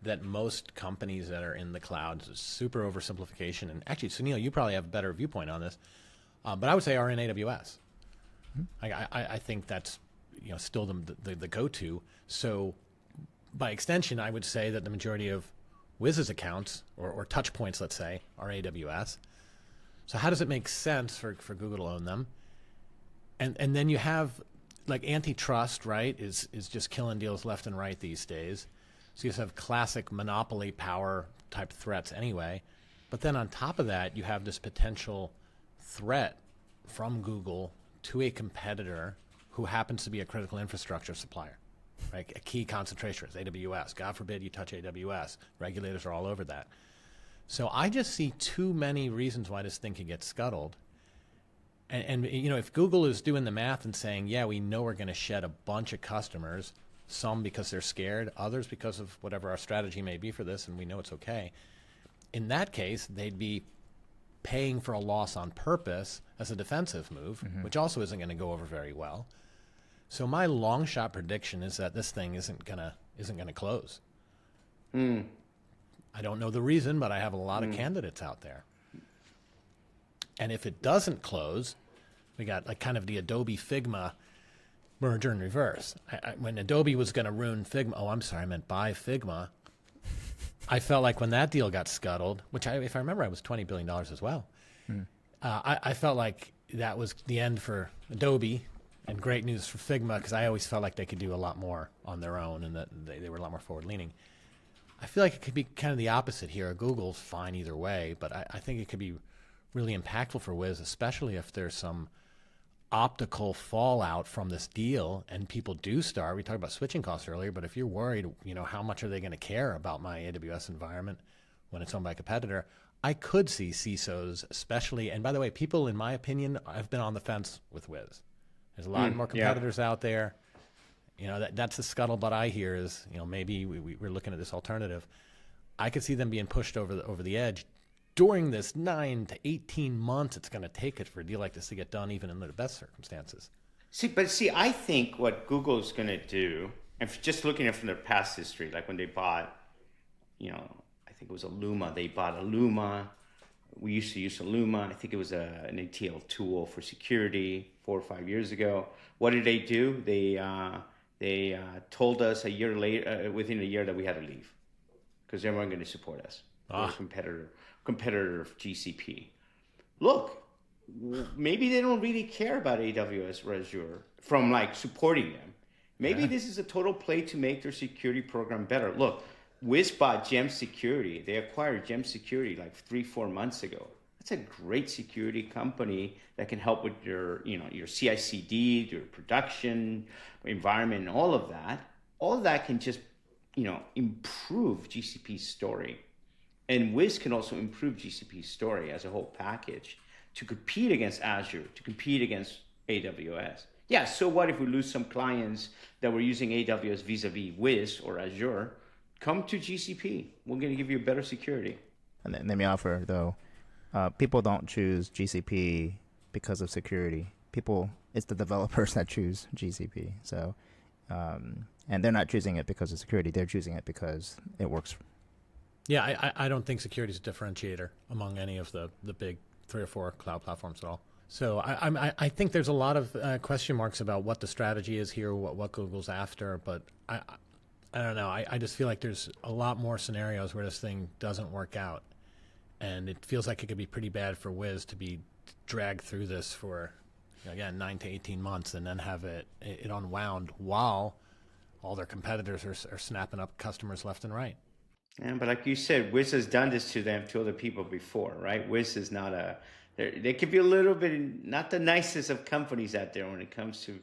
that most companies that are in the clouds, super oversimplification, and actually Sounil, you probably have a better viewpoint on this, but I would say are in AWS. I think that's still the go-to. So by extension, I would say that the majority of Wiz's accounts or touch points, let's say, are AWS. So how does it make sense for Google to own them? And then you have like antitrust, right, is just killing deals left and right these days. So you just have classic monopoly power type threats anyway. But then on top of that, you have this potential threat from Google to a competitor who happens to be a critical infrastructure supplier. Right? A key concentration is AWS. God forbid you touch AWS. Regulators are all over that. So I just see too many reasons why this thing could get scuttled. And if Google is doing the math and saying, yeah, we know we're going to shed a bunch of customers, some because they're scared, others because of whatever our strategy may be for this, and we know it's okay. In that case, they'd be paying for a loss on purpose as a defensive move, which also isn't going to go over very well. So my long shot prediction is that this thing isn't gonna close. I don't know the reason, but I have a lot of candidates out there. And if it doesn't close, we got like kind of the Adobe Figma merger in reverse. When Adobe was going to ruin Figma, I meant buy Figma. I felt like when that deal got scuttled, which if I remember, it was $20 billion as well. I felt like that was the end for Adobe and great news for Figma because I always felt like they could do a lot more on their own and that they were a lot more forward-leaning. I feel like it could be kind of the opposite here. Google's fine either way, but I think it could be really impactful for Wiz, especially if there's some optical fallout from this deal and people do start. We talked about switching costs earlier, but if you're worried, how much are they going to care about my AWS environment when it's owned by a competitor? I could see CISOs, especially, and by the way, people, in my opinion, have been on the fence with Wiz. There's a lot more competitors out there. That's the scuttlebutt I hear is, maybe we're looking at this alternative. I could see them being pushed over the edge during this 9 to 18 months it's going to take it for a deal like this to get done, even in the best circumstances. See, I think what Google is going to do, and just looking at from their past history, like when they bought, I think it was Illuma. They bought Illuma. We used to use Illuma. I think it was an ETL tool for security 4 or 5 years ago. What did they do? They told us a year later, within a year, that we had to leave because they weren't going to support us. We're a competitor of GCP. Look, maybe they don't really care about AWS or Azure from supporting them. Maybe this is a total play to make their security program better. Look, Wiz bought Gem Security. They acquired Gem Security 3-4 months ago. That's a great security company that can help with your CI/CD, your production environment, and all of that. All of that can just, improve GCP's story. And Wiz can also improve GCP's story as a whole package to compete against Azure, to compete against AWS. Yeah, so what if we lose some clients that were using AWS vis-a-vis Wiz or Azure? Come to GCP. We're going to give you better security. And let me offer, though, people don't choose GCP because of security. It's the developers that choose GCP. So And they're not choosing it because of security. They're choosing it because it works. Yeah, I don't think security is a differentiator among any of the big 3 or 4 cloud platforms at all. So I think there's a lot of question marks about what the strategy is here, what Google's after, but I don't know. I just feel like there's a lot more scenarios where this thing doesn't work out. And it feels like it could be pretty bad for Wiz to be dragged through this for, again, 9 to 18 months and then have it unwound while all their competitors are snapping up customers left and right. Yeah, but like you said, Wiz has done this to them, to other people before, right? Wiz is not they could be a little bit, not the nicest of companies out there when it comes to,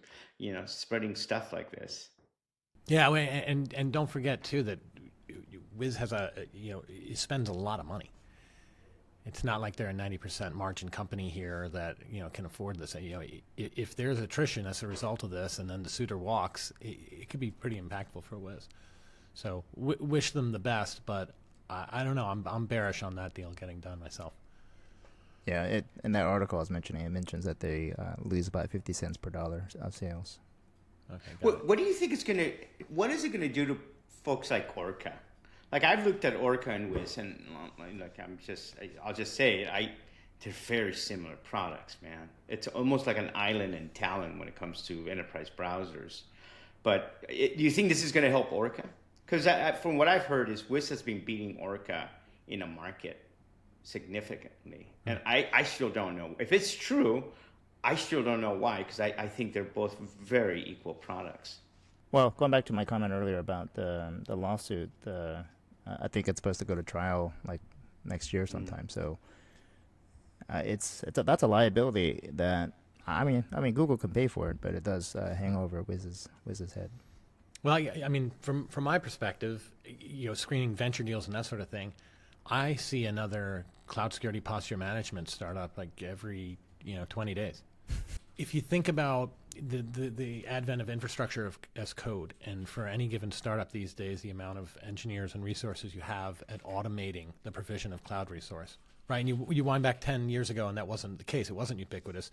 spreading stuff like this. Yeah, and don't forget, too, that Wiz has it spends a lot of money. It's not like they're a 90% margin company here that can afford this. If there's attrition as a result of this, and then the suitor walks, it could be pretty impactful for Wiz. So wish them the best, but I don't know. I'm bearish on that deal getting done myself. Yeah, in that article I was mentioning, it mentions that they lose about 50 cents per dollar of sales. Okay. What do you think what is it gonna do to folks like Orca? Like, I've looked at Orca and Wiz, and like I'll just say it. They're very similar products, man. It's almost like an island in Talon when it comes to enterprise browsers. But do you think this is going to help Orca? Because from what I've heard, is Wiz has been beating Orca in a market significantly, and I still don't know if it's true. I still don't know why, because I think they're both very equal products. Well, going back to my comment earlier about the lawsuit, I think it's supposed to go to trial like next year sometime. So that's a liability that I mean Google can pay for it, but it does hang over Wiz's head. Well, I mean, from my perspective, screening venture deals and that sort of thing, I see another cloud security posture management startup like every 20 days. If you think about the advent of infrastructure as code, and for any given startup these days, the amount of engineers and resources you have at automating the provision of cloud resource, right? And you wind back 10 years ago, and that wasn't the case. It wasn't ubiquitous.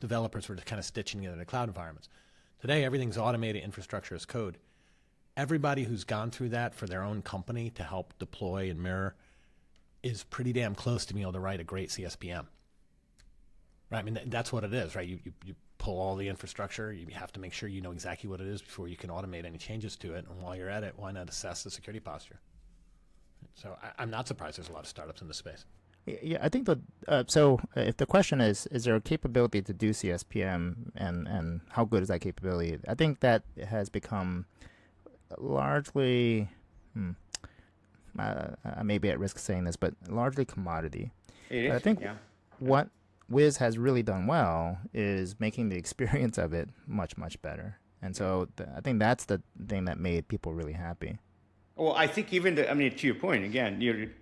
Developers were just kind of stitching together the cloud environments. Today, everything's automated infrastructure as code. Everybody who's gone through that for their own company to help deploy and mirror is pretty damn close to being able to write a great CSPM. Right, I mean, that's what it is, right? You pull all the infrastructure. You have to make sure you know exactly what it is before you can automate any changes to it. And while you're at it, why not assess the security posture? So I'm not surprised there's a lot of startups in this space. Yeah, I think so if the question is there a capability to do CSPM, and how good is that capability? I think that has become largely, I may be at risk of saying this, but largely commodity. It is, I think yeah. What Wiz has really done well is making the experience of it much, much better. And so I think that's the thing that made people really happy. Well, I think to your point, again,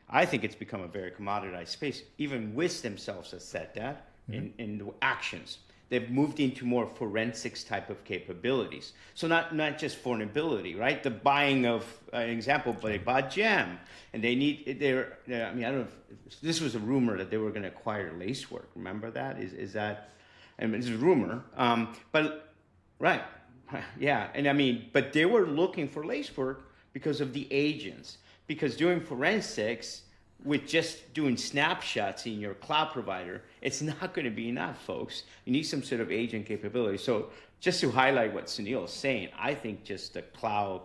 I think it's become a very commoditized space. Even Wiz themselves has said that in the actions. They've moved into more forensics type of capabilities. So not just vulnerability, right? The buying of an example, but they bought Gem, and I don't know if this was a rumor that they were going to acquire Lacework. Remember that? Is that? I mean, it's a rumor. But right, yeah, and but they were looking for Lacework because of the agents. Because doing forensics with just doing snapshots in your cloud provider, it's not going to be enough, folks. You need some sort of agent capability. So just to highlight what Sounil is saying, I think just the cloud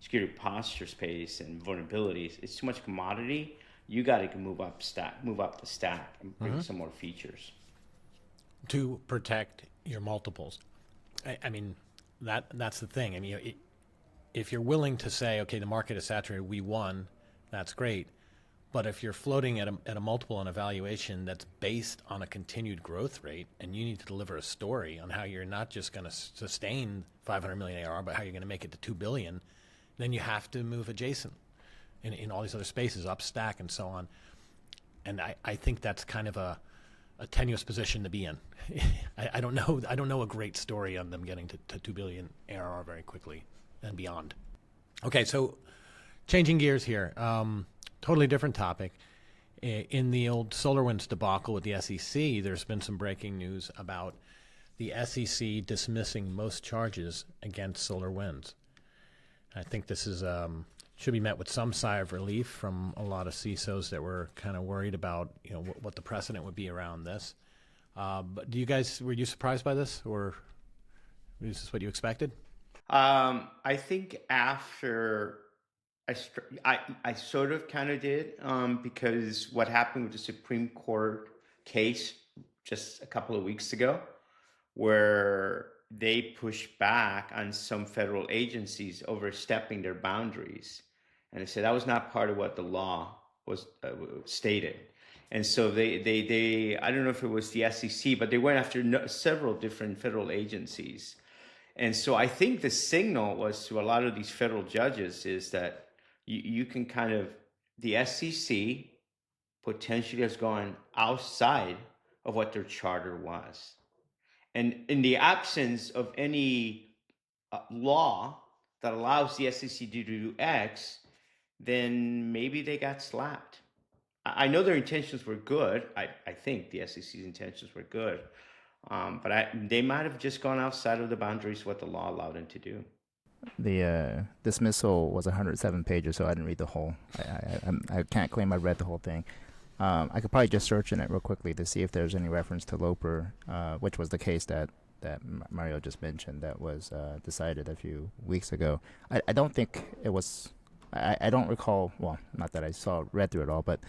security posture space and vulnerabilities, it's too much commodity. You got to move up the stack and bring some more features. To protect your multiples. I mean, that's the thing. I mean, if you're willing to say, okay, the market is saturated, we won, that's great. But if you're floating at a multiple and a valuation that's based on a continued growth rate, and you need to deliver a story on how you're not just going to sustain 500 million ARR, but how you're going to make it to 2 billion, then you have to move adjacent in all these other spaces, up stack and so on. And I think that's kind of a tenuous position to be in. I don't know a great story on them getting to 2 billion ARR very quickly and beyond. Okay, so changing gears here. Totally different topic. In the old SolarWinds debacle with the SEC, there's been some breaking news about the SEC dismissing most charges against SolarWinds. I think this is should be met with some sigh of relief from a lot of CISOs that were kind of worried about what the precedent would be around this. But were you surprised by this, or is this what you expected? I think after I sort of kind of did, because what happened with the Supreme Court case just a couple of weeks ago, where they pushed back on some federal agencies overstepping their boundaries. And they said that was not part of what the law was stated. And so they I don't know if it was the SEC, but they went after several different federal agencies. And so I think the signal was to a lot of these federal judges is that you can kind of, the SEC potentially has gone outside of what their charter was. And in the absence of any law that allows the SEC to do X, then maybe they got slapped. I know their intentions were good. I think the SEC's intentions were good. But they might have just gone outside of the boundaries of what the law allowed them to do. The dismissal was 107 pages, so I didn't read the whole. I can't claim I read the whole thing. I could probably just search in it real quickly to see if there's any reference to Loper, which was the case that Mario just mentioned that was decided a few weeks ago. I don't think it was. I don't recall. Well, not that I read through it all, but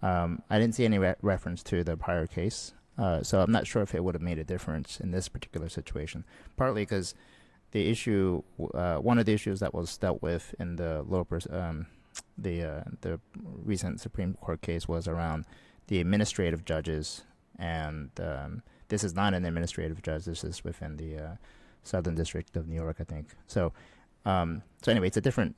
I didn't see any reference to the prior case. So I'm not sure if it would have made a difference in this particular situation. Partly because the issue, one of the issues that was dealt with in the Loper's, the recent Supreme Court case was around the administrative judges, and this is not an administrative judge. This is within the Southern District of New York, I think. So anyway, it's a different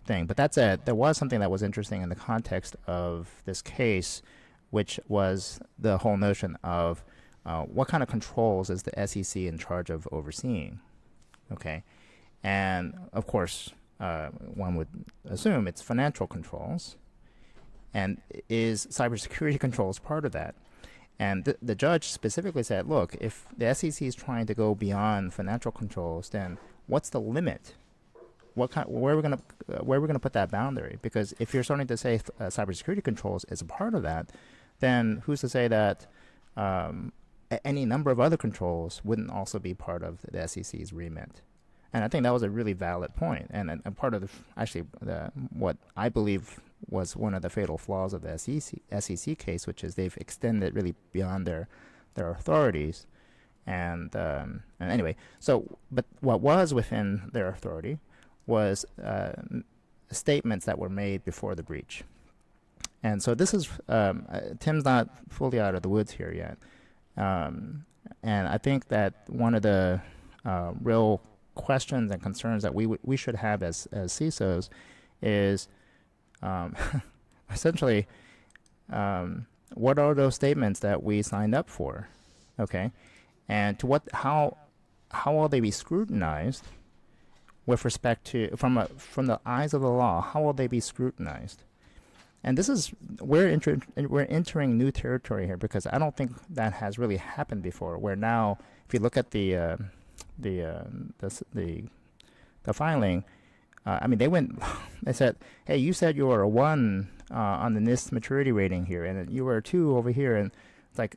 thing. But there was something that was interesting in the context of this case, which was the whole notion of what kind of controls is the SEC in charge of overseeing, okay? And, of course, one would assume it's financial controls, and is cybersecurity controls part of that? And the judge specifically said, look, if the SEC is trying to go beyond financial controls, then what's the limit? Where are we gonna put that boundary? Because if you're starting to say cybersecurity controls is a part of that, then who's to say that any number of other controls wouldn't also be part of the SEC's remit? And I think that was a really valid point, and part of what I believe was one of the fatal flaws of the SEC case, which is they've extended really beyond their authorities. And anyway, but what was within their authority was statements that were made before the breach. And so this is, Tim's not fully out of the woods here yet. And I think that one of the real questions and concerns that we should have as CISOs is essentially what are those statements that we signed up for, okay? And how will they be scrutinized with respect to from the eyes of the law? How will they be scrutinized? And this is we're entering new territory here, because I don't think that has really happened before. Where now, if you look at the filing, I mean, they said, hey, you said you were a 1 on the NIST maturity rating here, and you were a 2 over here, and it's like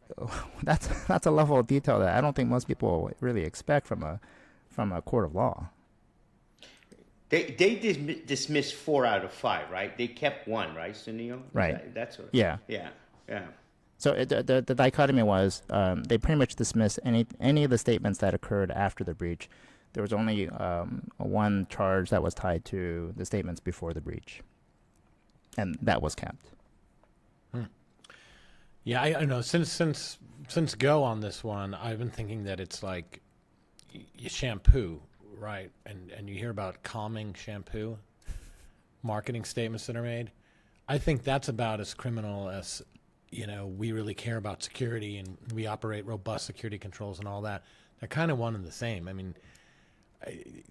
that's a level of detail that I don't think most people really expect from a court of law. They dismissed 4 out of 5, right? They kept 1, right, Sounil? Right. That's what. Yeah. So the dichotomy was they pretty much dismissed any of the statements that occurred after the breach. There was only one charge that was tied to the statements before the breach, and that was kept. Yeah, I know. Since go on this one, I've been thinking that it's like shampoo, right? And you hear about calming shampoo, marketing statements that are made. I think that's about as criminal as, we really care about security and we operate robust security controls and all that. They're kind of one and the same. I mean,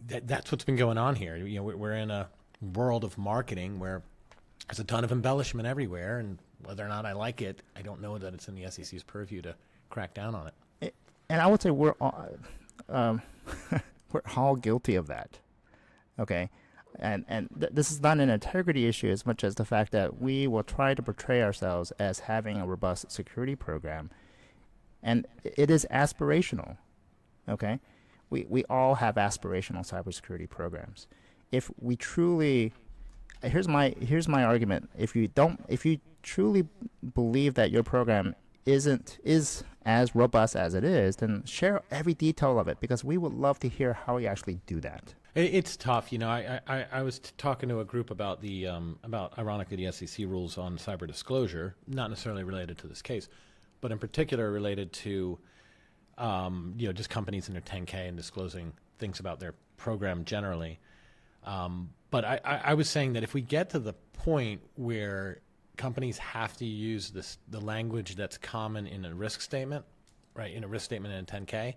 that's what's been going on here. We're in a world of marketing where there's a ton of embellishment everywhere, and whether or not I like it, I don't know that it's in the SEC's purview to crack down on it. And I would say we're all, we're all guilty of that. Okay, and this is not an integrity issue as much as the fact that we will try to portray ourselves as having a robust security program, and it is aspirational. Okay, we all have aspirational cybersecurity programs. If we truly, here's my argument. If you truly believe that your program is as robust as it is, then share every detail of it, because we would love to hear how you actually do that. It's tough. I was talking to a group about ironically the SEC rules on cyber disclosure, not necessarily related to this case, but in particular related to just companies in their 10K and disclosing things about their program generally. But I was saying that if we get to the point where companies have to use the language that's common in a risk statement, right, in a risk statement in a 10K,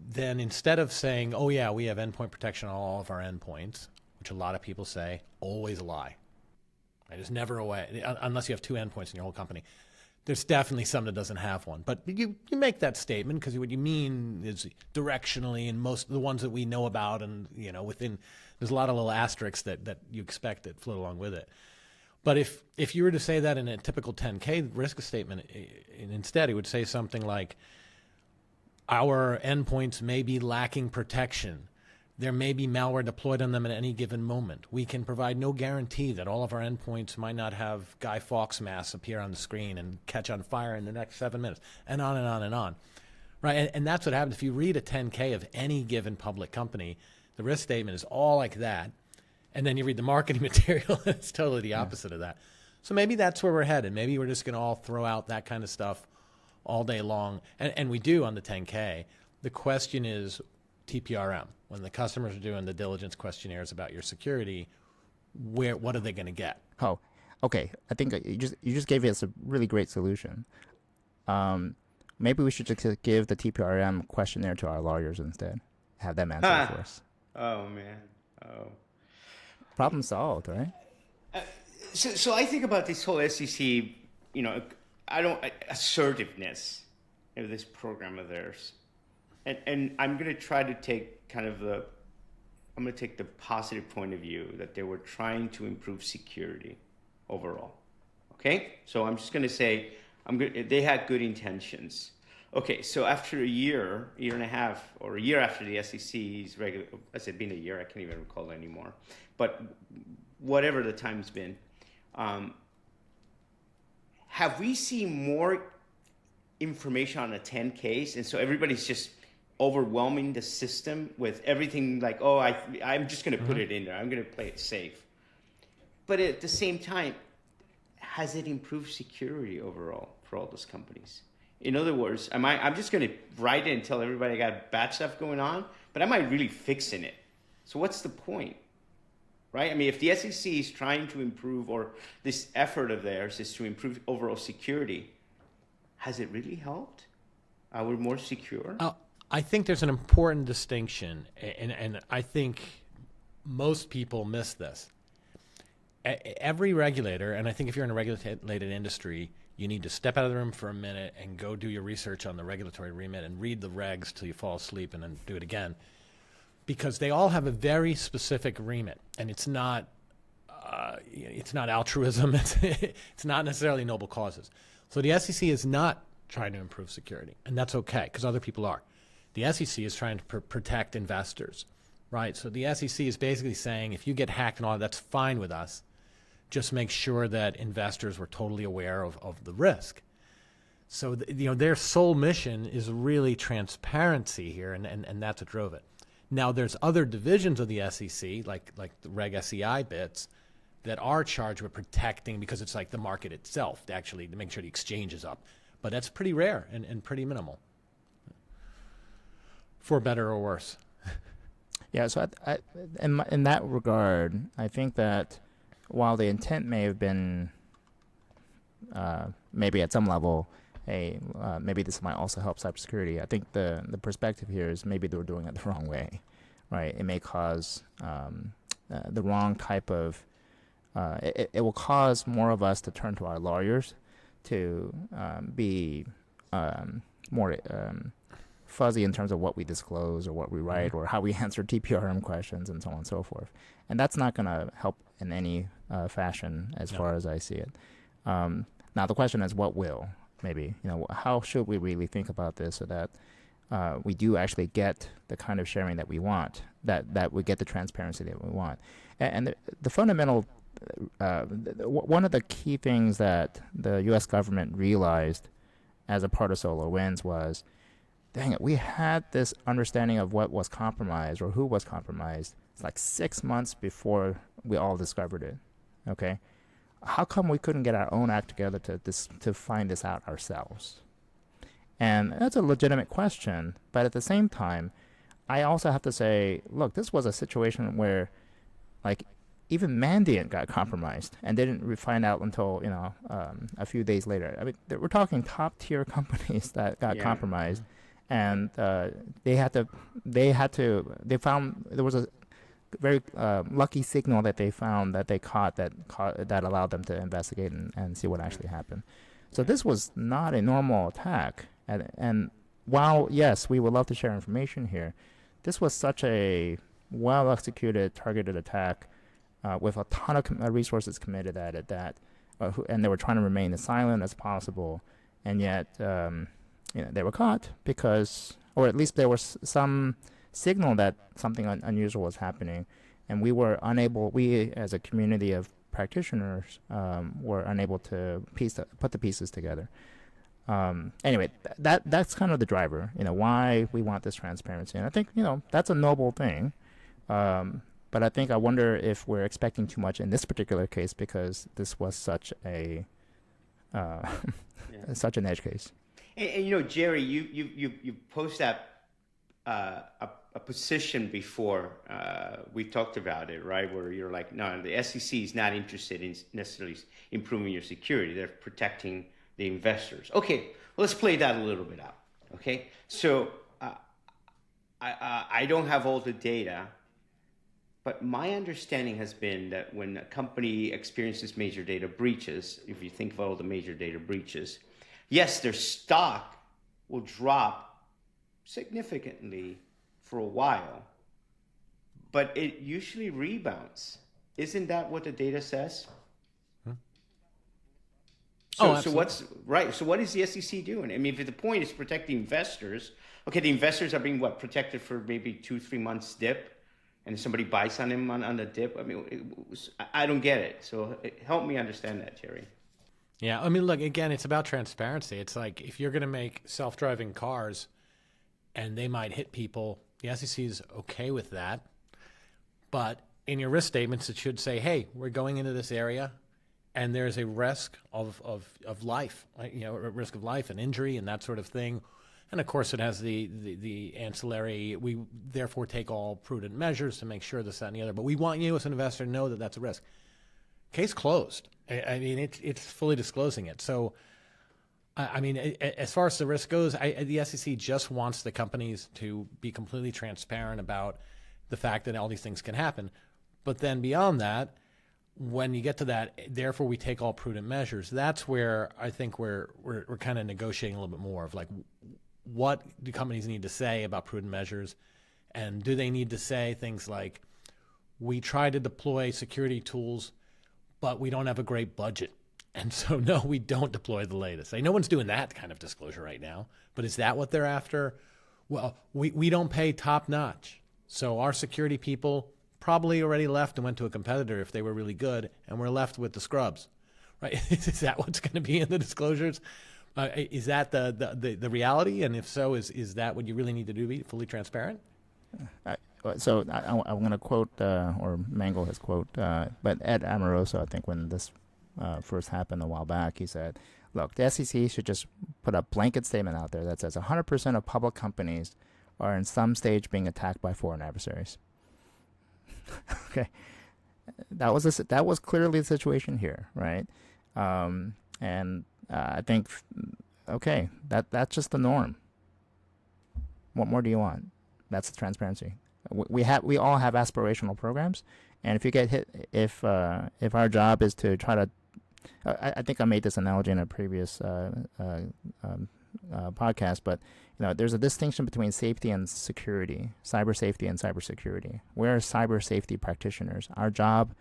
then instead of saying, oh yeah, we have endpoint protection on all of our endpoints, which a lot of people say, always a lie. Right? There's never a way, unless you have two endpoints in your whole company. There's definitely some that doesn't have one. But you make that statement because what you mean is directionally, and most of the ones that we know about, and within, there's a lot of little asterisks that you expect that float along with it. But if you were to say that in a typical 10K risk statement, instead it would say something like, our endpoints may be lacking protection. There may be malware deployed on them at any given moment. We can provide no guarantee that all of our endpoints might not have Guy Fawkes masks appear on the screen and catch on fire in the next 7 minutes, and on and on and on. Right? And that's what happens if you read a 10K of any given public company. The risk statement is all like that. And then you read the marketing material, and it's totally the opposite of that. So maybe that's where we're headed. Maybe we're just going to all throw out that kind of stuff all day long. And we do on the 10K. The question is TPRM. When the customers are doing the diligence questionnaires about your security, what are they going to get? Oh, okay. I think you just gave us a really great solution. Maybe we should just give the TPRM questionnaire to our lawyers instead. Have them answer it for us. Oh man. Oh. Problem solved, right? So I think about this whole SEC, assertiveness of this program of theirs. And I'm going to try to take take the positive point of view that they were trying to improve security overall. Okay? So I'm just going to say they had good intentions. Okay, so after a year and a half, or a year after the SEC's regular, I said been a year, I can't even recall anymore, but whatever the time's been, have we seen more information on a 10 case? And so everybody's just overwhelming the system with everything like, oh, I'm just going to put it in there. I'm going to play it safe. But at the same time, has it improved security overall for all those companies? In other words, I'm just going to write it and tell everybody I got bad stuff going on, but am I really fixing it? So what's the point? Right? I mean, if the SEC is trying to improve, or this effort of theirs is to improve overall security, has it really helped? Are we more secure? I think there's an important distinction, and I think most people miss this. Every regulator, and I think if you're in a regulated industry, you need to step out of the room for a minute and go do your research on the regulatory remit and read the regs till you fall asleep and then do it again. Because they all have a very specific remit, and it's not altruism. It's not necessarily noble causes. So the SEC is not trying to improve security, and that's okay because other people are. The SEC is trying to protect investors, right? So the SEC is basically saying if you get hacked and all that, that's fine with us. Just make sure that investors were totally aware of the risk. So their sole mission is really transparency here, and that's what drove it. Now, there's other divisions of the SEC, like the Reg SEI bits, that are charged with protecting, because it's like the market itself, to make sure the exchange is up. But that's pretty rare and pretty minimal, for better or worse. Yeah, so in that regard, I think that while the intent may have been maybe at some level, maybe this might also help cybersecurity, I think the perspective here is maybe they were doing it the wrong way, right? It may cause the wrong type of, it will cause more of us to turn to our lawyers to be more fuzzy in terms of what we disclose or what we write or how we answer TPRM questions and so on and so forth. And that's not going to help in any fashion as far as I see it. Now the question is, what will? Maybe, how should we really think about this so that we do actually get the kind of sharing that we want, that we get the transparency that we want. And the fundamental, one of the key things that the U.S. government realized as a part of SolarWinds was, dang it, we had this understanding of what was compromised or who was compromised. It's like 6 months before we all discovered it. Okay, how come we couldn't get our own act together to find this out ourselves? And that's a legitimate question, but at the same time, I also have to say, look, this was a situation where, like, even Mandiant got compromised and didn't find out until a few days later. I mean, we're talking top tier companies that got compromised, and they found there was a very lucky signal that they found that they caught that allowed them to investigate and see what actually happened. So this was not a normal attack. And while, yes, we would love to share information here, this was such a well-executed, targeted attack with a ton of resources committed at it and they were trying to remain as silent as possible. And yet, they were caught because, or at least there was some signal that something unusual was happening. And we as a community of practitioners were unable to put the pieces together. Anyway, that's kind of the driver, why we want this transparency. And I think, that's a noble thing. But I wonder if we're expecting too much in this particular case because this was such a such an edge case. And Jerry, you posed that a position before we talked about it, right? Where you're like, no, the SEC is not interested in necessarily improving your security; they're protecting the investors. Okay, well, let's play that a little bit out. Okay, so I don't have all the data, but my understanding has been that when a company experiences major data breaches, if you think of all the major data breaches, yes, their stock will drop significantly for a while, but it usually rebounds. Isn't that what the data says? So what's right? So what is the SEC doing? I mean, if the point is protecting investors, okay, the investors are being protected for maybe 2-3 months dip, and somebody buys on them on the dip. I mean, I don't get it. So help me understand that, Jerry. Yeah, I mean, look, again, it's about transparency. It's like if you're going to make self-driving cars, and they might hit people, the SEC is okay with that, but in your risk statements, it should say, hey, we're going into this area. And there's a risk of life, a risk of life and injury and that sort of thing. And of course, it has the ancillary. We therefore take all prudent measures to make sure this, that, and the other. But we want you as an investor to know that that's a risk. Case closed. I mean, it's fully disclosing it. So, I mean, as far as the risk goes, the SEC just wants the companies to be completely transparent about the fact that all these things can happen. But then beyond that, when you get to that, therefore we take all prudent measures, that's where I think we're kind of negotiating a little bit more of like, what do companies need to say about prudent measures? And do they need to say things like, we try to deploy security tools, but we don't have a great budget. And so, no, we don't deploy the latest. No one's doing that kind of disclosure right now. But is that what they're after? Well, we don't pay top notch. So our security people probably already left and went to a competitor if they were really good, and we're left with the scrubs, right? Is that what's going to be in the disclosures? Is that the reality? And if so, is that what you really need to do to be fully transparent? So I'm going to quote, or mangle his quote, but Ed Amoroso, I think when this first happened a while back, he said, look, the SEC should just put a blanket statement out there that says 100% of public companies are in some stage being attacked by foreign adversaries. Okay, that was clearly the situation here, right? I think, okay, that's just the norm. What more do you want? That's the transparency. We all have aspirational programs, and if you get hit, if our job is to try to, I think I made this analogy in a previous podcast, but there's a distinction between safety and security, cyber safety and cybersecurity. We're cyber safety practitioners. Our job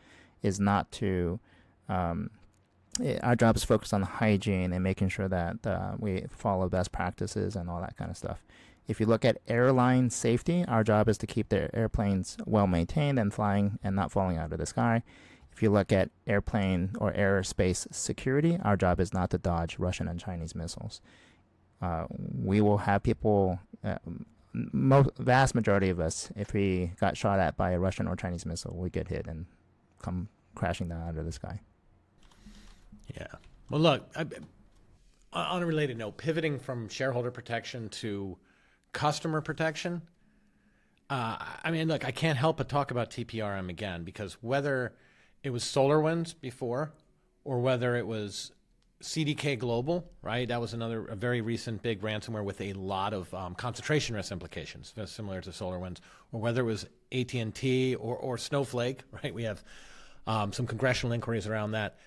is not to our job is focused on hygiene and making sure that we follow best practices and all that kind of stuff. If you look at airline safety, our job is to keep their airplanes well maintained and flying and not falling out of the sky. If you look at airplane or airspace security, our job is not to dodge Russian and Chinese missiles. We will have people, vast majority of us, if we got shot at by a Russian or Chinese missile, we get hit and come crashing down out of the sky. Yeah. Well, look, on a related note, pivoting from shareholder protection to customer protection, look, I can't help but talk about TPRM again, because whether it was SolarWinds before or whether it was CDK Global, right? That was a very recent big ransomware with a lot of concentration risk implications, similar to SolarWinds, or whether it was AT&T or Snowflake, right? We have some congressional inquiries around that.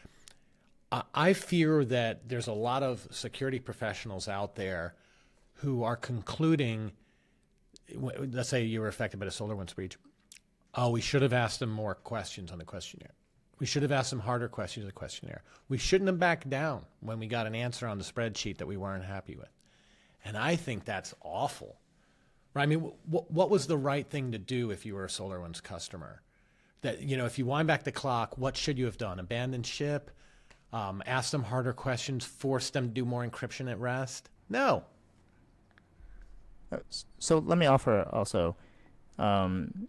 I fear that there's a lot of security professionals out there who are concluding, let's say you were affected by the SolarWinds breach. Oh, we should have asked them more questions on the questionnaire. We should have asked them harder questions on the questionnaire. We shouldn't have backed down when we got an answer on the spreadsheet that we weren't happy with. And I think that's awful. Right? I mean, what was the right thing to do if you were a SolarWinds customer? That, if you wind back the clock, what should you have done? Abandon ship? Ask them harder questions? Force them to do more encryption at rest? No. So let me offer also, when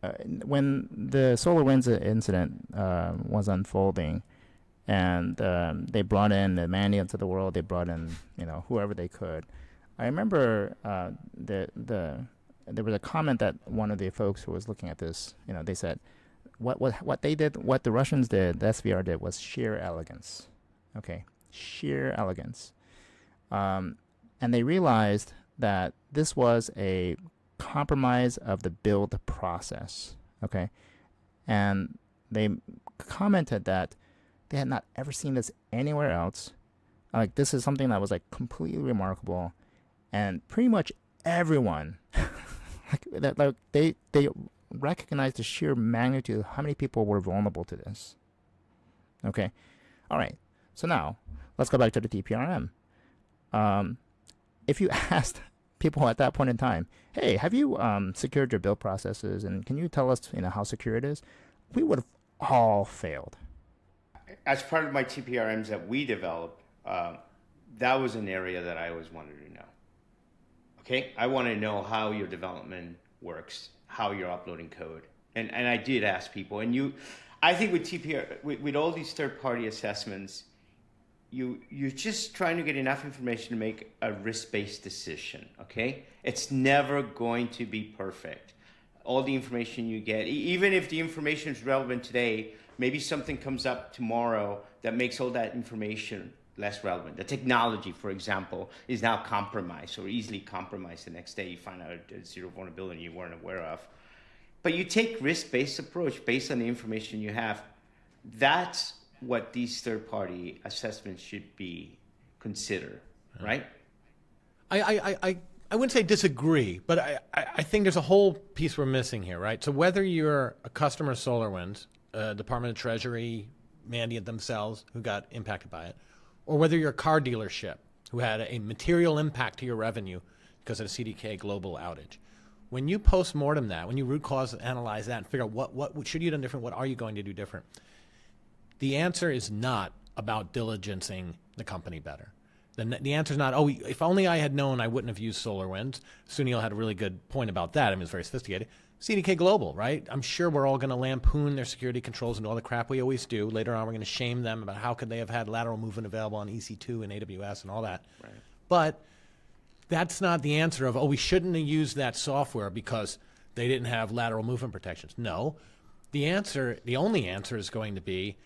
the SolarWinds incident was unfolding, and they brought in the Mandiants of the world, they brought in whoever they could. I remember there was a comment that one of the folks who was looking at this, they said, what they did, what the Russians did, the SVR did, was sheer elegance. Okay, sheer elegance. And they realized that this was a compromise of the build process. Okay, and they commented that they had not ever seen this anywhere else. Like, this is something that was like completely remarkable, and pretty much everyone, they recognized the sheer magnitude of how many people were vulnerable to this. Okay, all right. So now let's go back to the TPRM. If you asked people at that point in time, hey, have you secured your build processes, and can you tell us how secure it is? We would have all failed. As part of my TPRMs that we developed, that was an area that I always wanted to know. Okay, I want to know how your development works, how you're uploading code, and I did ask people. And I think with TPR, with all these third-party assessments, you're just trying to get enough information to make a risk-based decision. Okay, it's never going to be perfect. All the information you get, even if the information is relevant today, maybe something comes up tomorrow that makes all that information less relevant. The technology, for example, is now compromised or easily compromised. The next day you find out a zero vulnerability you weren't aware of. But you take risk-based approach based on the information you have. That's what these third-party assessments should be considered, right? I wouldn't say disagree, but I think there's a whole piece we're missing here, right? So whether you're a customer of SolarWinds, Department of Treasury, Mandiant themselves, who got impacted by it, or whether you're a car dealership who had a material impact to your revenue because of the CDK Global outage, when you post-mortem that, when you root cause analyze that and figure out what should you have done different, what are you going to do different, the answer is not about diligencing the company better. The answer is not, if only I had known I wouldn't have used SolarWinds. Sounil had a really good point about that. I mean, it's very sophisticated. CDK Global, right? I'm sure we're all going to lampoon their security controls and all the crap we always do. Later on, we're going to shame them about how could they have had lateral movement available on EC2 and AWS and all that. Right. But that's not the answer of, we shouldn't have used that software because they didn't have lateral movement protections. No. The only answer is going to be,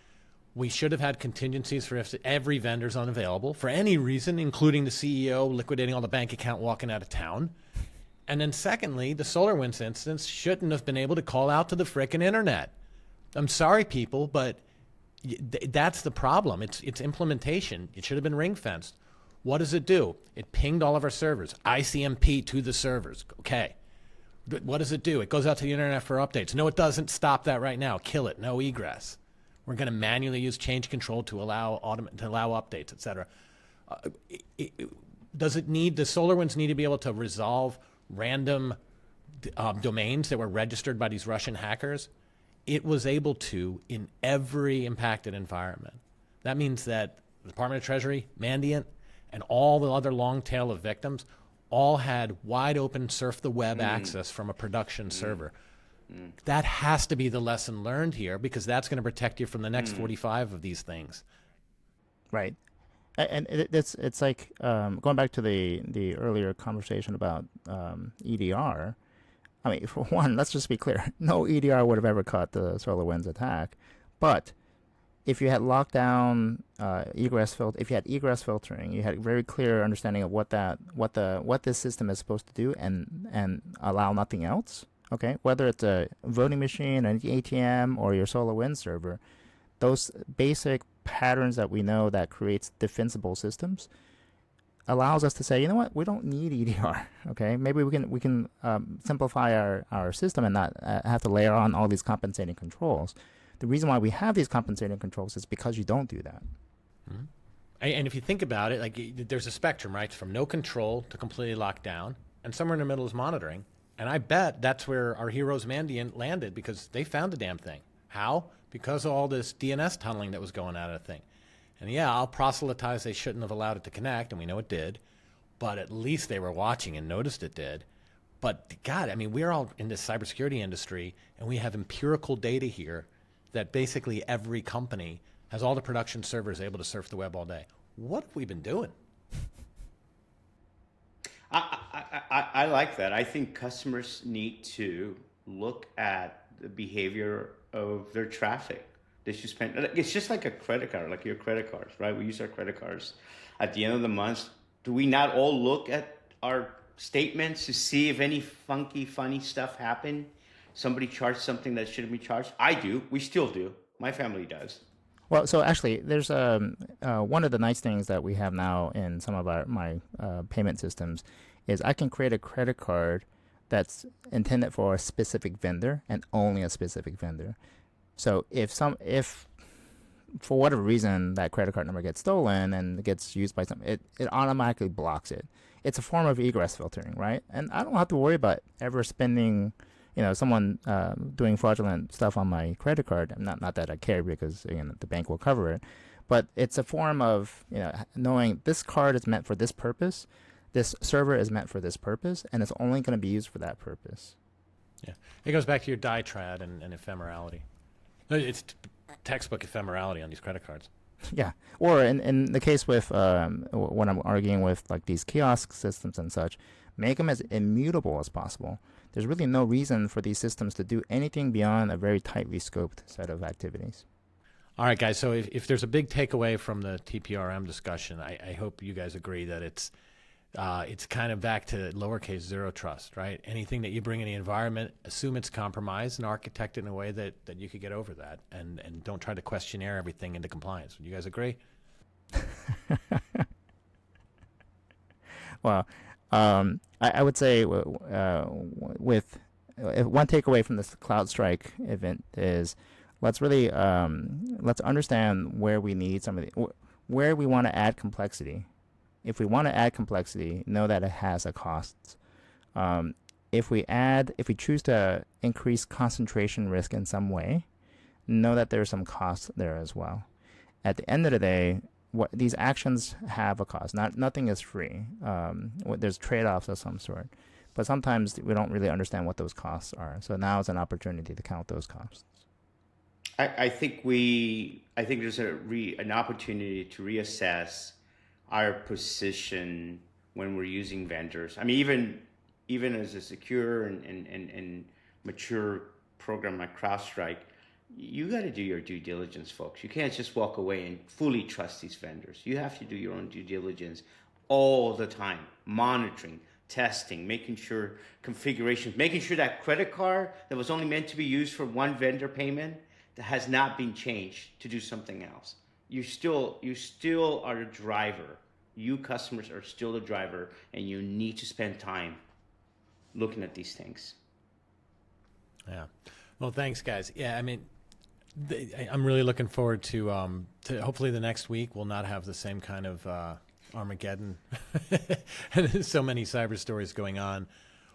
we should have had contingencies for if every vendor's unavailable for any reason, including the CEO liquidating all the bank account, walking out of town. And then secondly, the SolarWinds instance shouldn't have been able to call out to the frickin' internet. I'm sorry, people, but that's the problem. It's implementation. It should have been ring-fenced. What does it do? It pinged all of our servers, ICMP to the servers. Okay. What does it do? It goes out to the internet for updates. No, it doesn't. Stop that right now. Kill it. No egress. We're going to manually use change control to allow updates, et cetera. Does SolarWinds need to be able to resolve random domains that were registered by these Russian hackers? It was able to in every impacted environment. That means that the Department of Treasury, Mandiant, and all the other long tail of victims all had wide open surf the web access from a production server. That has to be the lesson learned here, because that's going to protect you from the next 45 of these things. Right. And it's like going back to the earlier conversation about EDR. I mean, for one, let's just be clear. No EDR would have ever caught the SolarWinds attack. But if you had lockdown if you had egress filtering, you had a very clear understanding of what this system is supposed to do, and allow nothing else. Okay, whether it's a voting machine, an ATM, or your SolarWinds server, those basic patterns that we know that creates defensible systems allows us to say, you know what, we don't need EDR. Okay, maybe we can simplify our system and not have to layer on all these compensating controls. The reason why we have these compensating controls is because you don't do that. Mm-hmm. And if you think about it, like, there's a spectrum, right? From no control to completely locked down, and somewhere in the middle is monitoring. And I bet that's where our heroes Mandiant landed, because they found the damn thing. How? Because of all this DNS tunneling that was going out of the thing. And yeah, I'll proselytize they shouldn't have allowed it to connect, and we know it did. But at least they were watching and noticed it did. But God, I mean, we're all in this cybersecurity industry, and we have empirical data here that basically every company has all the production servers able to surf the web all day. What have we been doing? I like that. I think customers need to look at the behavior of their traffic. They should spend. It's just like a credit card, like your credit cards, right? We use our credit cards. At the end of the month, do we not all look at our statements to see if any funny stuff happened? Somebody charged something that shouldn't be charged? I do. We still do. My family does. Well, so actually, there's one of the nice things that we have now in some of my payment systems is I can create a credit card that's intended for a specific vendor and only a specific vendor. So if for whatever reason that credit card number gets stolen and gets used by it automatically blocks it. It's a form of egress filtering, right? And I don't have to worry about ever spending, someone doing fraudulent stuff on my credit card. Not that I care, because the bank will cover it. But it's a form of knowing this card is meant for this purpose, this server is meant for this purpose, and it's only going to be used for that purpose. Yeah, it goes back to your ditrad and ephemerality. It's textbook ephemerality on these credit cards. Yeah, or in the case with when I'm arguing with like these kiosk systems and such, make them as immutable as possible. There's really no reason for these systems to do anything beyond a very tightly scoped set of activities. All right, guys, so if there's a big takeaway from the TPRM discussion, I hope you guys agree that it's kind of back to lowercase zero trust, right? Anything that you bring in the environment, assume it's compromised and architect it in a way that you could get over that, and don't try to questionnaire everything into compliance. Would you guys agree? Well, I would say with one takeaway from this CrowdStrike event is let's really let's understand where we need where we want to add complexity. If we want to add complexity, know that it has a cost. If we choose to increase concentration risk in some way, know that there's some costs there as well. At the end of the day, these actions have a cost. Nothing is free. There's trade-offs of some sort, but sometimes we don't really understand what those costs are. So now is an opportunity to count those costs. I think there's an opportunity to reassess our position when we're using vendors. I mean, even as a secure and mature program like CrowdStrike, you got to do your due diligence, folks. You can't just walk away and fully trust these vendors. You have to do your own due diligence all the time, monitoring, testing, making sure configurations, making sure that credit card that was only meant to be used for one vendor payment that has not been changed to do something else. You still are a driver You customers are still the driver, and you need to spend time looking at these things. Yeah. Well, thanks, guys. Yeah, I mean, I'm really looking forward to hopefully the next week we'll not have the same kind of Armageddon and there's so many cyber stories going on.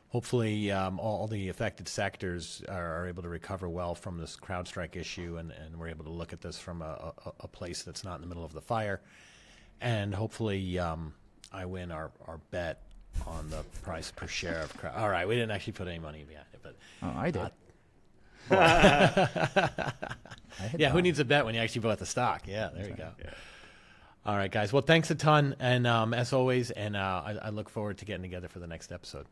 Hopefully all the affected sectors are able to recover well from this CrowdStrike issue, and we're able to look at this from a place that's not in the middle of the fire. And hopefully I win our bet on the price per share of Crowd. All right, we didn't actually put any money behind it, but I did. Yeah, who needs a bet when you actually bought the stock? Yeah, there you go. Yeah. All right, guys. Well, thanks a ton, and as always, and I look forward to getting together for the next episode.